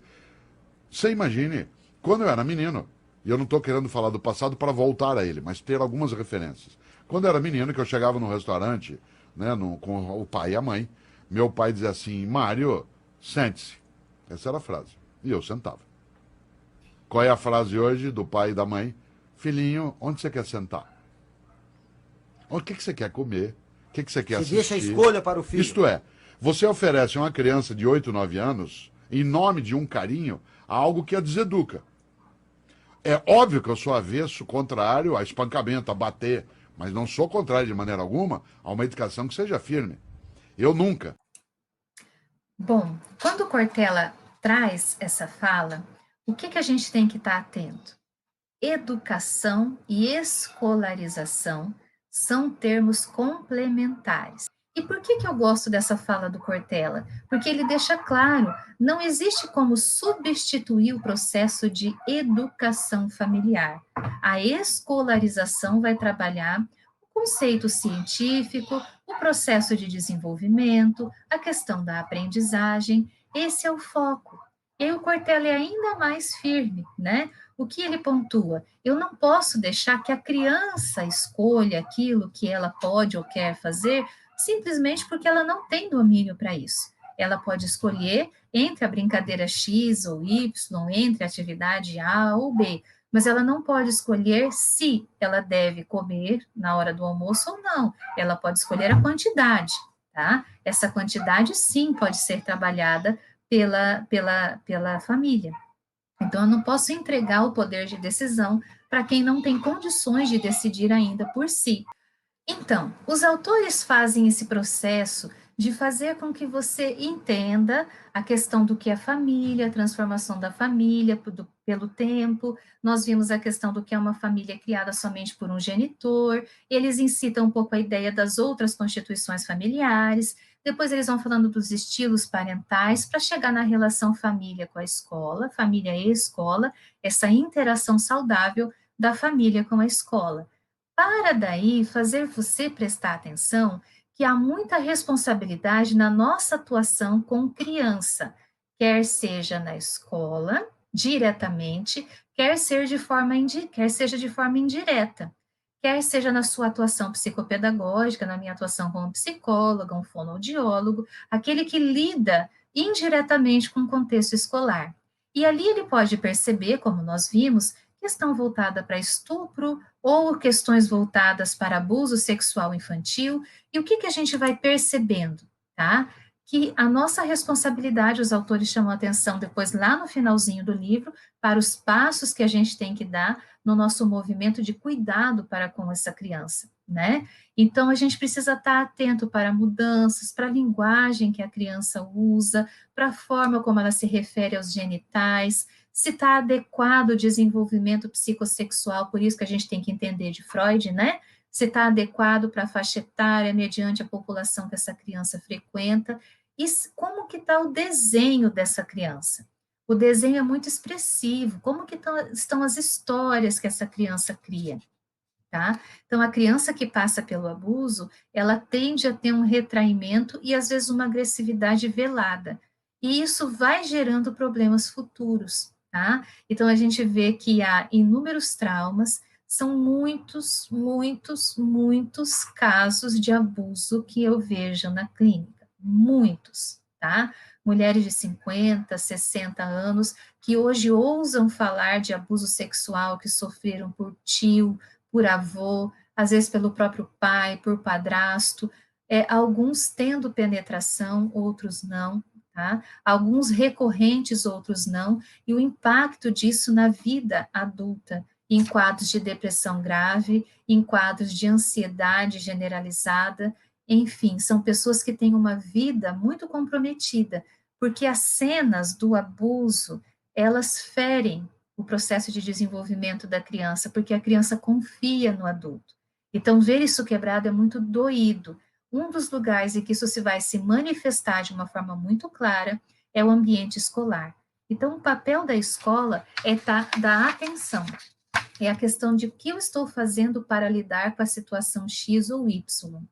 Você imagine, quando eu era menino, e eu não estou querendo falar do passado para voltar a ele, mas ter algumas referências. Quando eu era menino, que eu chegava num restaurante, né, com o pai e a mãe, meu pai dizia assim, Mário, sente-se. Essa era a frase. E eu sentava. Qual é a frase hoje do pai e da mãe? Filhinho, onde você quer sentar? O que você quer comer? O que você quer assistir? Deixa a escolha para o filho. Isto é, você oferece a uma criança de 8, 9 anos, em nome de um carinho, algo que a deseduca. É óbvio que eu sou avesso, contrário a espancamento, a bater, mas não sou contrário de maneira alguma a uma educação que seja firme. Eu nunca. Bom, quando o Cortella traz essa fala, o que a gente tem que estar atento? Educação e escolarização são termos complementares. E por que eu gosto dessa fala do Cortella? Porque ele deixa claro, não existe como substituir o processo de educação familiar. A escolarização vai trabalhar o conceito científico, o processo de desenvolvimento, a questão da aprendizagem, esse é o foco. E aí o Cortella é ainda mais firme, né? O que ele pontua? Eu não posso deixar que a criança escolha aquilo que ela pode ou quer fazer, simplesmente porque ela não tem domínio para isso. Ela pode escolher entre a brincadeira X ou Y, entre a atividade A ou B, mas ela não pode escolher se ela deve comer na hora do almoço ou não. Ela pode escolher a quantidade, tá? Essa quantidade, sim, pode ser trabalhada pela família. Então, eu não posso entregar o poder de decisão para quem não tem condições de decidir ainda por si. Então, os autores fazem esse processo de fazer com que você entenda a questão do que é família, a transformação da família pelo tempo. Nós vimos a questão do que é uma família criada somente por um genitor. Eles incitam um pouco a ideia das outras constituições familiares. Depois eles vão falando dos estilos parentais para chegar na relação família com a escola, família e escola, essa interação saudável da família com a escola. Para daí fazer você prestar atenção que há muita responsabilidade na nossa atuação com criança, quer seja na escola, diretamente, quer seja de forma indireta, quer seja na sua atuação psicopedagógica, na minha atuação como psicóloga, um fonoaudiólogo, aquele que lida indiretamente com o contexto escolar. E ali ele pode perceber, como nós vimos, questão voltada para estupro ou questões voltadas para abuso sexual infantil. E o que a gente vai percebendo, tá? que a nossa responsabilidade, os autores chamam a atenção depois lá no finalzinho do livro, para os passos que a gente tem que dar no nosso movimento de cuidado para com essa criança, né? Então, a gente precisa estar atento para mudanças, para a linguagem que a criança usa, para a forma como ela se refere aos genitais, se está adequado o desenvolvimento psicossexual, por isso que a gente tem que entender de Freud, né? Se está adequado para a faixa etária, mediante a população que essa criança frequenta, e como que está o desenho dessa criança. O desenho é muito expressivo, como que estão as histórias que essa criança cria, tá? Então, a criança que passa pelo abuso, ela tende a ter um retraimento e, às vezes, uma agressividade velada, e isso vai gerando problemas futuros, tá? Então, a gente vê que há inúmeros traumas, são muitos casos de abuso que eu vejo na clínica, muitos, tá? Mulheres de 50, 60 anos, que hoje ousam falar de abuso sexual que sofreram por tio, por avô, às vezes pelo próprio pai, por padrasto, alguns tendo penetração, outros não, tá? Alguns recorrentes, outros não, e o impacto disso na vida adulta, em quadros de depressão grave, em quadros de ansiedade generalizada, enfim, são pessoas que têm uma vida muito comprometida, porque as cenas do abuso, elas ferem o processo de desenvolvimento da criança, porque a criança confia no adulto. Então, ver isso quebrado é muito doído. Um dos lugares em que isso se vai se manifestar de uma forma muito clara é o ambiente escolar. Então, o papel da escola é dar atenção. É a questão de o que eu estou fazendo para lidar com a situação X ou Y.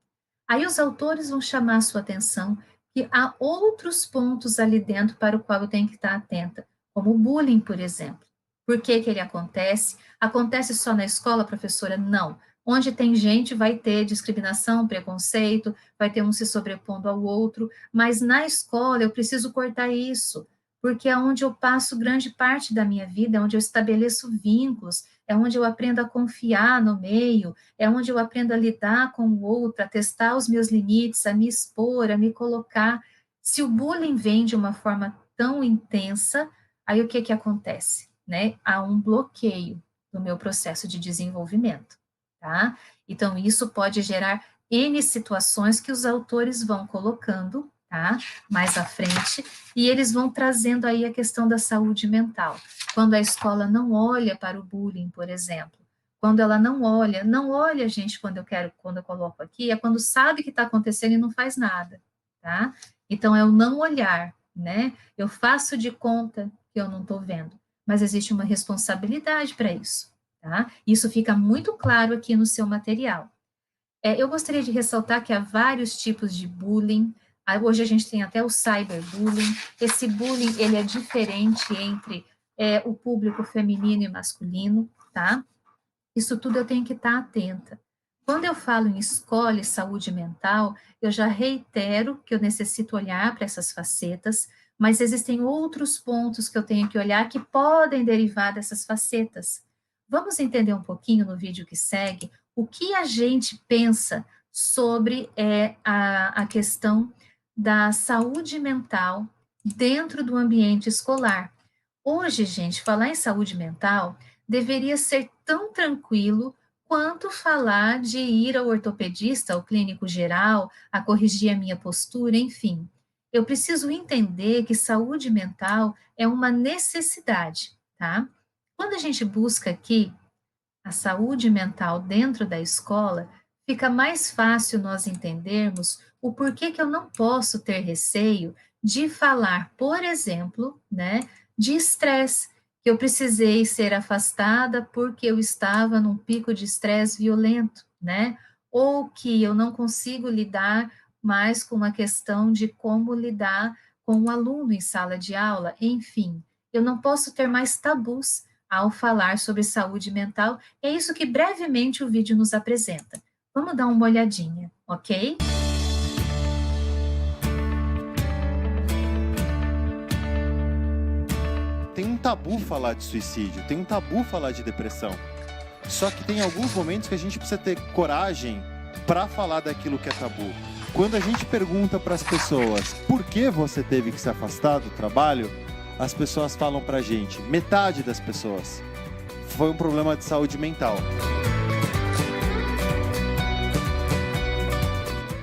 Aí os autores vão chamar a sua atenção que há outros pontos ali dentro para o qual eu tenho que estar atenta, como o bullying, por exemplo. Por que ele acontece? Acontece só na escola, professora? Não. Onde tem gente vai ter discriminação, preconceito, vai ter um se sobrepondo ao outro, mas na escola eu preciso cortar isso, porque é onde eu passo grande parte da minha vida, é onde eu estabeleço vínculos, é onde eu aprendo a confiar no meio, é onde eu aprendo a lidar com o outro, a testar os meus limites, a me expor, a me colocar. Se o bullying vem de uma forma tão intensa, aí o que acontece? Né? Há um bloqueio no meu processo de desenvolvimento, tá? Então, isso pode gerar N situações que os autores vão colocando, tá? Mais à frente, e eles vão trazendo aí a questão da saúde mental. Quando a escola não olha para o bullying, por exemplo, quando ela não olha, gente, quando eu coloco aqui, é quando sabe que está acontecendo e não faz nada, tá? Então, é o não olhar, né? Eu faço de conta que eu não estou vendo, mas existe uma responsabilidade para isso, tá? Isso fica muito claro aqui no seu material. Eu gostaria de ressaltar que há vários tipos de bullying. Hoje a gente tem até o cyberbullying. Esse bullying, ele é diferente entre o público feminino e masculino, tá? Isso tudo eu tenho que estar atenta. Quando eu falo em escola e saúde mental, eu já reitero que eu necessito olhar para essas facetas, mas existem outros pontos que eu tenho que olhar que podem derivar dessas facetas. Vamos entender um pouquinho no vídeo que segue o que a gente pensa sobre a questão da saúde mental dentro do ambiente escolar. Hoje, gente, falar em saúde mental deveria ser tão tranquilo quanto falar de ir ao ortopedista, ao clínico geral, a corrigir a minha postura, enfim. Eu preciso entender que saúde mental é uma necessidade, tá? Quando a gente busca aqui a saúde mental dentro da escola, fica mais fácil nós entendermos o porquê que eu não posso ter receio de falar, por exemplo, né, de estresse, que eu precisei ser afastada porque eu estava num pico de estresse violento, né? Ou que eu não consigo lidar mais com uma questão de como lidar com o aluno em sala de aula, enfim. Eu não posso ter mais tabus ao falar sobre saúde mental, é isso que brevemente o vídeo nos apresenta. Vamos dar uma olhadinha, ok? Tem um tabu falar de suicídio, tem um tabu falar de depressão. Só que tem alguns momentos que a gente precisa ter coragem para falar daquilo que é tabu. Quando a gente pergunta para as pessoas por que você teve que se afastar do trabalho, as pessoas falam para a gente, metade das pessoas, foi um problema de saúde mental.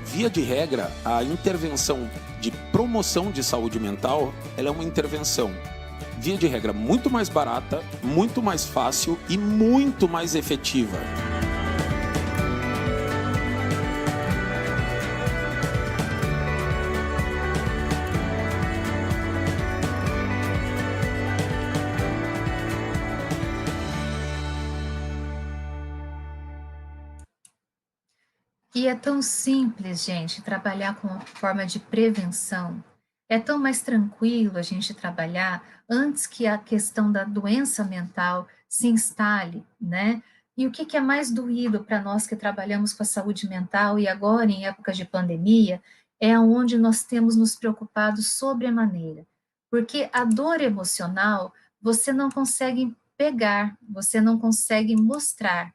Via de regra, a intervenção de promoção de saúde mental, ela é uma intervenção, via de regra, muito mais barata, muito mais fácil e muito mais efetiva. E é tão simples, gente, trabalhar com uma forma de prevenção. É tão mais tranquilo a gente trabalhar antes que a questão da doença mental se instale, né? E o que é mais doído para nós que trabalhamos com a saúde mental e agora em épocas de pandemia, é onde nós temos nos preocupado sobremaneira. Porque a dor emocional você não consegue pegar, você não consegue mostrar.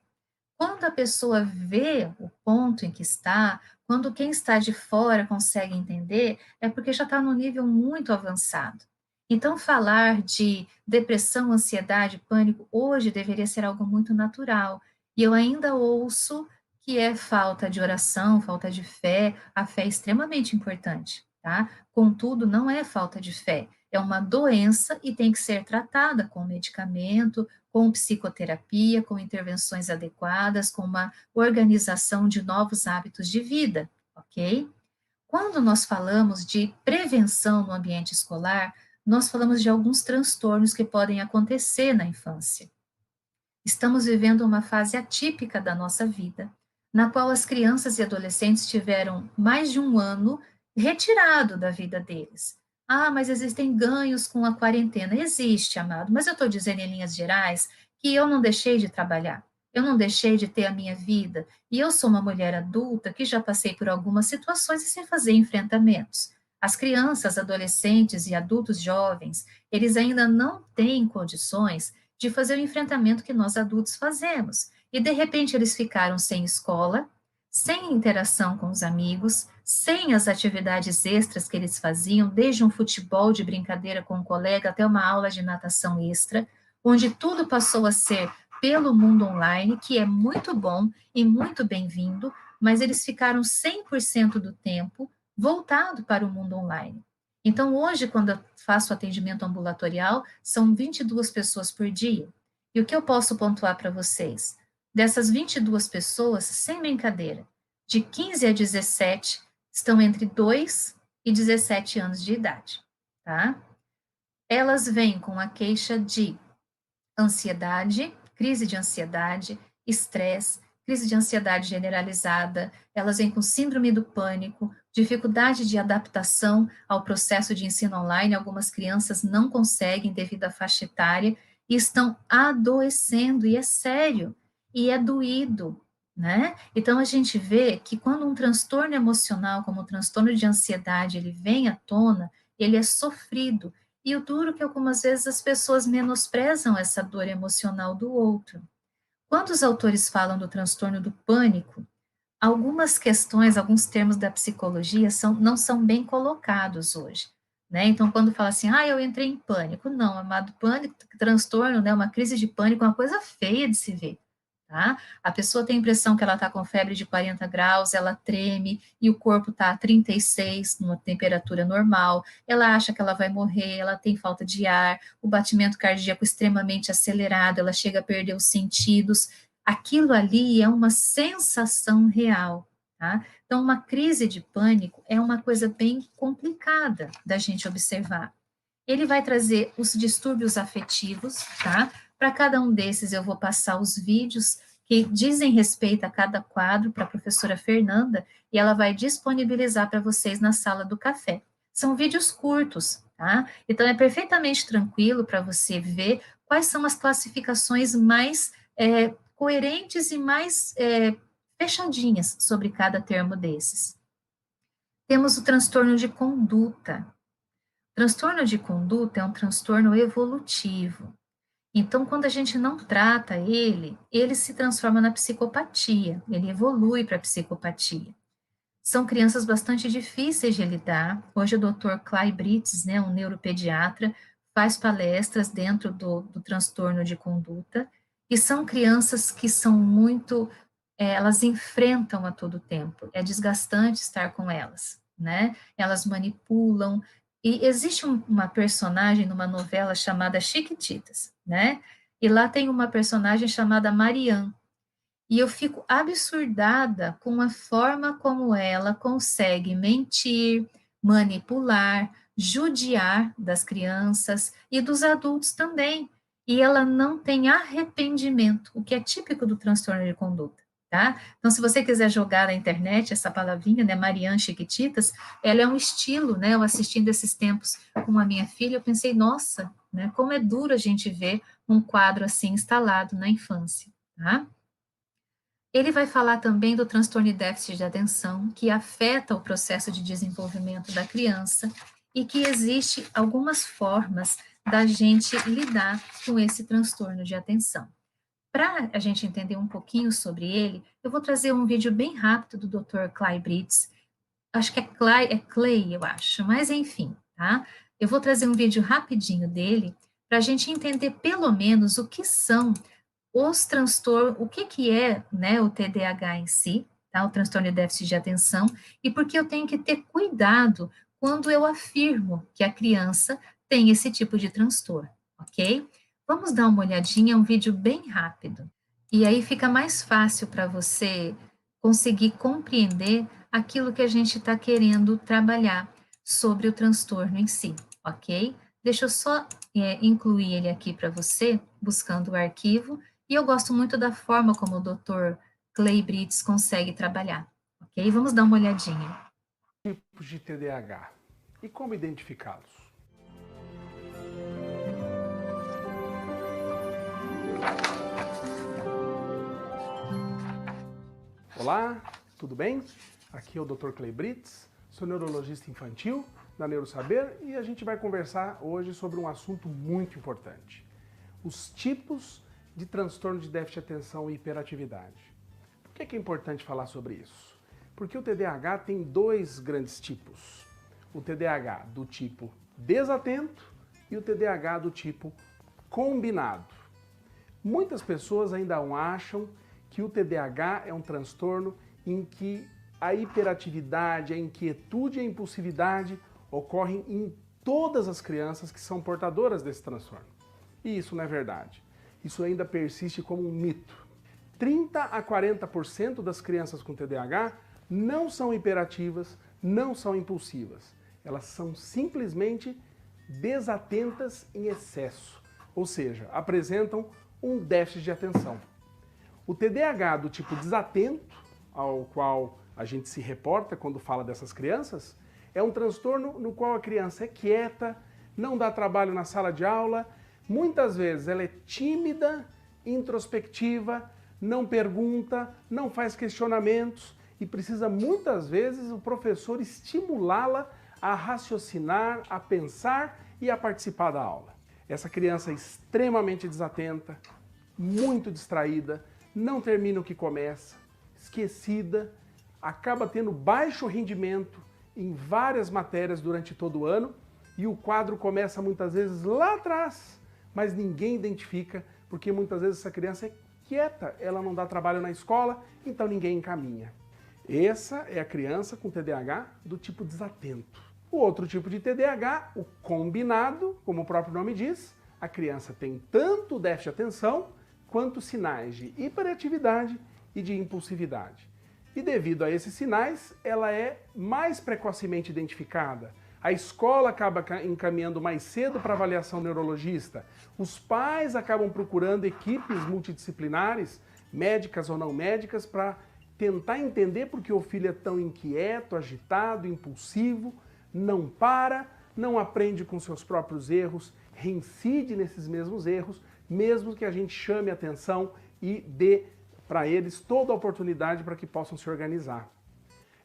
Quando a pessoa vê o ponto em que está, quando quem está de fora consegue entender, é porque já está no nível muito avançado. Então, falar de depressão, ansiedade, pânico, hoje deveria ser algo muito natural. E eu ainda ouço que é falta de oração, falta de fé. A fé é extremamente importante, tá? Contudo, não é falta de fé. É uma doença e tem que ser tratada com medicamento, com psicoterapia, com intervenções adequadas, com uma organização de novos hábitos de vida, ok? Quando nós falamos de prevenção no ambiente escolar, nós falamos de alguns transtornos que podem acontecer na infância. Estamos vivendo uma fase atípica da nossa vida, na qual as crianças e adolescentes tiveram mais de um ano retirado da vida deles. Ah, mas existem ganhos com a quarentena. Existe, amado, mas eu estou dizendo em linhas gerais que eu não deixei de trabalhar, eu não deixei de ter a minha vida, e eu sou uma mulher adulta que já passei por algumas situações e sem fazer enfrentamentos. As crianças, adolescentes e adultos jovens, eles ainda não têm condições de fazer o enfrentamento que nós adultos fazemos, e de repente eles ficaram sem escola, sem interação com os amigos, sem as atividades extras que eles faziam, desde um futebol de brincadeira com um colega até uma aula de natação extra, onde tudo passou a ser pelo mundo online, que é muito bom e muito bem-vindo, mas eles ficaram 100% do tempo voltado para o mundo online. Então, hoje, quando eu faço atendimento ambulatorial, são 22 pessoas por dia. E o que eu posso pontuar para vocês? Dessas 22 pessoas, sem brincadeira, de 15 a 17, estão entre 2 e 17 anos de idade, tá? Elas vêm com a queixa de ansiedade, crise de ansiedade, estresse, crise de ansiedade generalizada, elas vêm com síndrome do pânico, dificuldade de adaptação ao processo de ensino online, algumas crianças não conseguem devido à faixa etária e estão adoecendo, e é sério, e é doído, né? Então, a gente vê que quando um transtorno emocional, como o transtorno de ansiedade, ele vem à tona, ele é sofrido, e o duro é que algumas vezes as pessoas menosprezam essa dor emocional do outro. Quando os autores falam do transtorno do pânico, algumas questões, alguns termos da psicologia não são bem colocados hoje, né? Então, quando fala assim, eu entrei em pânico, não, amado, pânico, transtorno, né, uma crise de pânico é uma coisa feia de se ver, tá? A pessoa tem a impressão que ela está com febre de 40 graus, ela treme e o corpo está a 36, numa temperatura normal, ela acha que ela vai morrer, ela tem falta de ar, o batimento cardíaco extremamente acelerado, ela chega a perder os sentidos. Aquilo ali é uma sensação real, tá? Então, uma crise de pânico é uma coisa bem complicada da gente observar. Ele vai trazer os distúrbios afetivos, tá? Para cada um desses, eu vou passar os vídeos que dizem respeito a cada quadro para a professora Fernanda, e ela vai disponibilizar para vocês na sala do café. São vídeos curtos, tá? Então, é perfeitamente tranquilo para você ver quais são as classificações mais coerentes e mais fechadinhas sobre cada termo desses. Temos o transtorno de conduta. Transtorno de conduta é um transtorno evolutivo. Então, quando a gente não trata ele se transforma na psicopatia, ele evolui para a psicopatia. São crianças bastante difíceis de lidar. Hoje o Dr. Clay Britz, né, um neuropediatra, faz palestras dentro do transtorno de conduta, e são crianças que são muito, elas enfrentam a todo tempo, é desgastante estar com elas, né? Elas manipulam, e existe uma personagem numa novela chamada Chiquititas, né? E lá tem uma personagem chamada Marianne, e eu fico absurdada com a forma como ela consegue mentir, manipular, judiar das crianças e dos adultos também. E ela não tem arrependimento, o que é típico do transtorno de conduta, tá? Então, se você quiser jogar na internet essa palavrinha, né, Marianne Chiquititas, ela é um estilo, né? Eu assistindo esses tempos com a minha filha, eu pensei, nossa, né, como é duro a gente ver um quadro assim instalado na infância, tá? Ele vai falar também do transtorno de déficit de atenção, que afeta o processo de desenvolvimento da criança e que existe algumas formas da gente lidar com esse transtorno de atenção. Para a gente entender um pouquinho sobre ele, eu vou trazer um vídeo bem rápido do Dr. Clay Britz. Acho que é Clay, eu acho, mas enfim, tá? Eu vou trazer um vídeo rapidinho dele para a gente entender pelo menos o que são os transtornos, o que é, né, o TDAH em si, tá, o transtorno de déficit de atenção, e porque eu tenho que ter cuidado quando eu afirmo que a criança tem esse tipo de transtorno, ok? Vamos dar uma olhadinha, é um vídeo bem rápido, e aí fica mais fácil para você conseguir compreender aquilo que a gente está querendo trabalhar sobre o transtorno em si, ok? Deixa eu só incluir ele aqui para você, buscando o arquivo. E eu gosto muito da forma como o Dr. Clay Britz consegue trabalhar, ok? Vamos dar uma olhadinha. Tipos de TDAH e como identificá-los. Olá, tudo bem? Aqui é o Dr. Clay Britz, sou neurologista infantil da Neurosaber e a gente vai conversar hoje sobre um assunto muito importante. Os tipos de transtorno de déficit de atenção e hiperatividade. Por que é importante falar sobre isso? Porque o TDAH tem dois grandes tipos. O TDAH do tipo desatento e o TDAH do tipo combinado. Muitas pessoas ainda acham que o TDAH é um transtorno em que a hiperatividade, a inquietude e a impulsividade ocorrem em todas as crianças que são portadoras desse transtorno. E isso não é verdade. Isso ainda persiste como um mito. 30 a 40% das crianças com TDAH não são hiperativas, não são impulsivas. Elas são simplesmente desatentas em excesso, ou seja, apresentam um déficit de atenção. O TDAH do tipo desatento, ao qual a gente se reporta quando fala dessas crianças, é um transtorno no qual a criança é quieta, não dá trabalho na sala de aula. Muitas vezes ela é tímida, introspectiva, não pergunta, não faz questionamentos e precisa muitas vezes o professor estimulá-la a raciocinar, a pensar e a participar da aula. Essa criança é extremamente desatenta, muito distraída, não termina o que começa, esquecida, acaba tendo baixo rendimento em várias matérias durante todo o ano e o quadro começa muitas vezes lá atrás, mas ninguém identifica, porque muitas vezes essa criança é quieta, ela não dá trabalho na escola, então ninguém encaminha. Essa é a criança com TDAH do tipo desatento. O outro tipo de TDAH, o combinado, como o próprio nome diz, a criança tem tanto déficit de atenção quanto sinais de hiperatividade e de impulsividade. E devido a esses sinais, ela é mais precocemente identificada. A escola acaba encaminhando mais cedo para avaliação neurologista. Os pais acabam procurando equipes multidisciplinares, médicas ou não médicas, para tentar entender por que o filho é tão inquieto, agitado, impulsivo, não para, não aprende com seus próprios erros, reincide nesses mesmos erros, mesmo que a gente chame a atenção e dê para eles toda a oportunidade para que possam se organizar.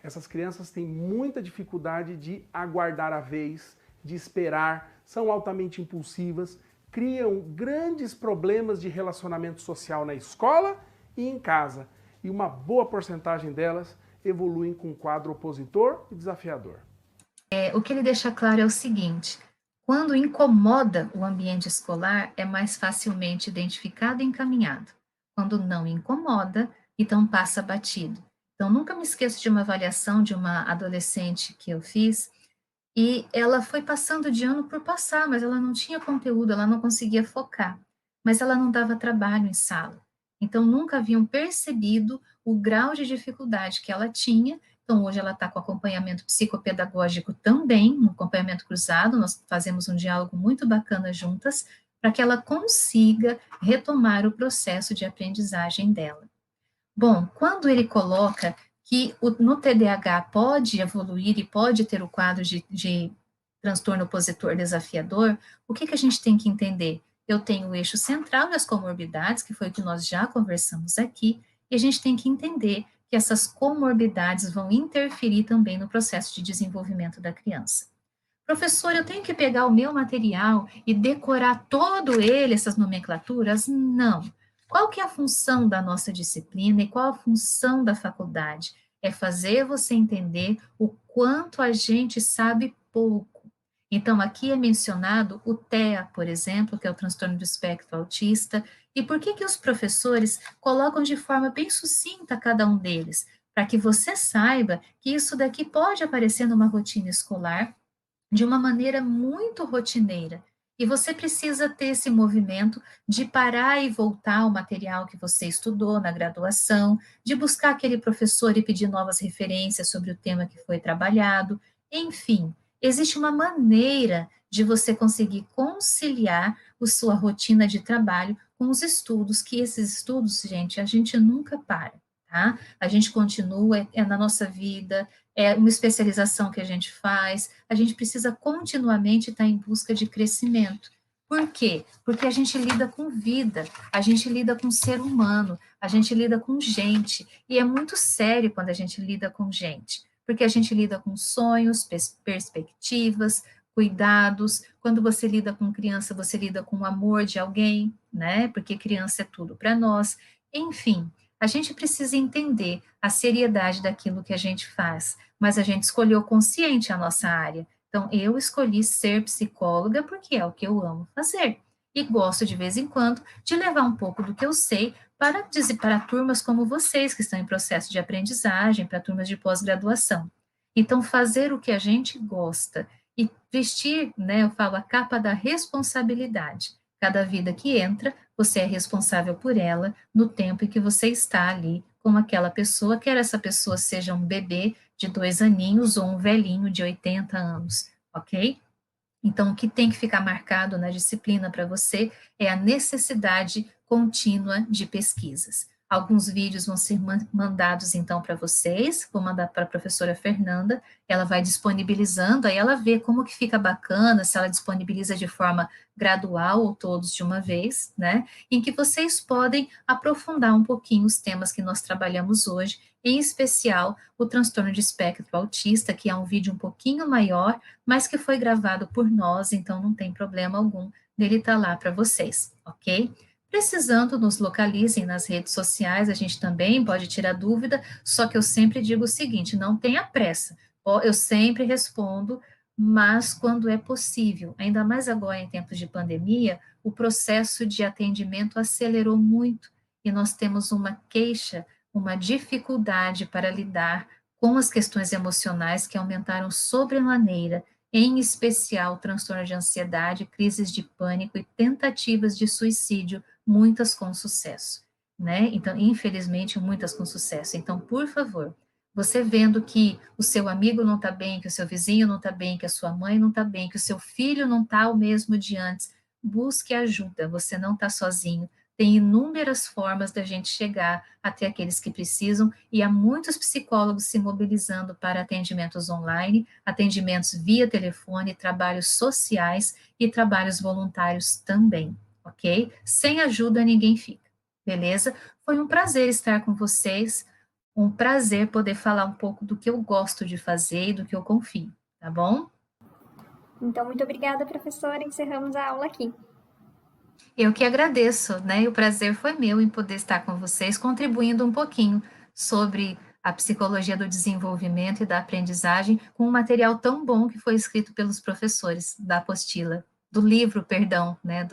Essas crianças têm muita dificuldade de aguardar a vez, de esperar, são altamente impulsivas, criam grandes problemas de relacionamento social na escola e em casa. E uma boa porcentagem delas evoluem com um quadro opositor e desafiador? O que ele deixa claro é o seguinte: quando incomoda o ambiente escolar, é mais facilmente identificado e encaminhado. Quando não incomoda, então passa batido. Então, nunca me esqueço de uma avaliação de uma adolescente que eu fiz, e ela foi passando de ano por passar, mas ela não tinha conteúdo, ela não conseguia focar, mas ela não dava trabalho em sala. Então, nunca haviam percebido o grau de dificuldade que ela tinha. Então, hoje ela está com acompanhamento psicopedagógico também, um acompanhamento cruzado, nós fazemos um diálogo muito bacana juntas, para que ela consiga retomar o processo de aprendizagem dela. Bom, quando ele coloca que no TDAH pode evoluir e pode ter o quadro de transtorno opositor desafiador, o que a gente tem que entender? Eu tenho o eixo central e as comorbidades, que foi o que nós já conversamos aqui, e a gente tem que entender que essas comorbidades vão interferir também no processo de desenvolvimento da criança. Professor, eu tenho que pegar o meu material e decorar todo ele, essas nomenclaturas? Não. Qual que é a função da nossa disciplina e qual a função da faculdade? É fazer você entender o quanto a gente sabe pouco. Então, aqui é mencionado o TEA, por exemplo, que é o transtorno do espectro autista, e por que os professores colocam de forma bem sucinta cada um deles? Para que você saiba que isso daqui pode aparecer numa rotina escolar de uma maneira muito rotineira, e você precisa ter esse movimento de parar e voltar ao material que você estudou na graduação, de buscar aquele professor e pedir novas referências sobre o tema que foi trabalhado, enfim, existe uma maneira de você conseguir conciliar a sua rotina de trabalho com os estudos, que esses estudos, gente, a gente nunca para, tá? A gente continua, é na nossa vida, é uma especialização que a gente faz, a gente precisa continuamente estar em busca de crescimento. Por quê? Porque a gente lida com vida, a gente lida com ser humano, a gente lida com gente, e é muito sério quando a gente lida com gente, porque a gente lida com sonhos, perspectivas, cuidados. Quando você lida com criança, você lida com o amor de alguém, né? Porque criança é tudo para nós. Enfim, a gente precisa entender a seriedade daquilo que a gente faz, mas a gente escolheu consciente a nossa área. Então, eu escolhi ser psicóloga porque é o que eu amo fazer. E gosto, de vez em quando, de levar um pouco do que eu sei para turmas como vocês, que estão em processo de aprendizagem, para turmas de pós-graduação. Então, fazer o que a gente gosta e vestir, né, eu falo, a capa da responsabilidade. Cada vida que entra, você é responsável por ela no tempo em que você está ali com aquela pessoa, quer essa pessoa seja um bebê de 2 aninhos ou um velhinho de 80 anos, ok? Então, o que tem que ficar marcado na disciplina para você é a necessidade contínua de pesquisas. Alguns vídeos vão ser mandados, então, para vocês, vou mandar para a professora Fernanda, ela vai disponibilizando, aí ela vê como que fica bacana, se ela disponibiliza de forma gradual ou todos de uma vez, né, em que vocês podem aprofundar um pouquinho os temas que nós trabalhamos hoje, em especial o transtorno de espectro autista, que é um vídeo um pouquinho maior, mas que foi gravado por nós, então não tem problema algum dele estar lá para vocês, ok? Precisando, nos localizem nas redes sociais, a gente também pode tirar dúvida, só que eu sempre digo o seguinte, não tenha pressa, eu sempre respondo, mas quando é possível, ainda mais agora em tempos de pandemia, o processo de atendimento acelerou muito, e nós temos uma queixa, uma dificuldade para lidar com as questões emocionais que aumentaram sobremaneira, em especial transtorno de ansiedade, crises de pânico e tentativas de suicídio, muitas com sucesso, né? Então, infelizmente, muitas com sucesso. Então, por favor, você vendo que o seu amigo não está bem, que o seu vizinho não está bem, que a sua mãe não está bem, que o seu filho não está o mesmo de antes, busque ajuda, você não está sozinho. Tem inúmeras formas da gente chegar até aqueles que precisam, e há muitos psicólogos se mobilizando para atendimentos online, atendimentos via telefone, trabalhos sociais e trabalhos voluntários também, ok? Sem ajuda ninguém fica, beleza? Foi um prazer estar com vocês, um prazer poder falar um pouco do que eu gosto de fazer e do que eu confio, tá bom? Então, muito obrigada, professora. Encerramos a aula aqui. Eu que agradeço, né? E o prazer foi meu em poder estar com vocês, contribuindo um pouquinho sobre a psicologia do desenvolvimento e da aprendizagem com um material tão bom que foi escrito pelos professores da apostila, do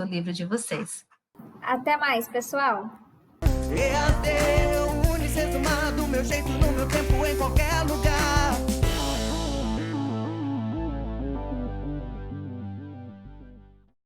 livro de vocês. Até mais, pessoal! EAD, Unicesumado, meu jeito, no meu tempo, em qualquer lugar.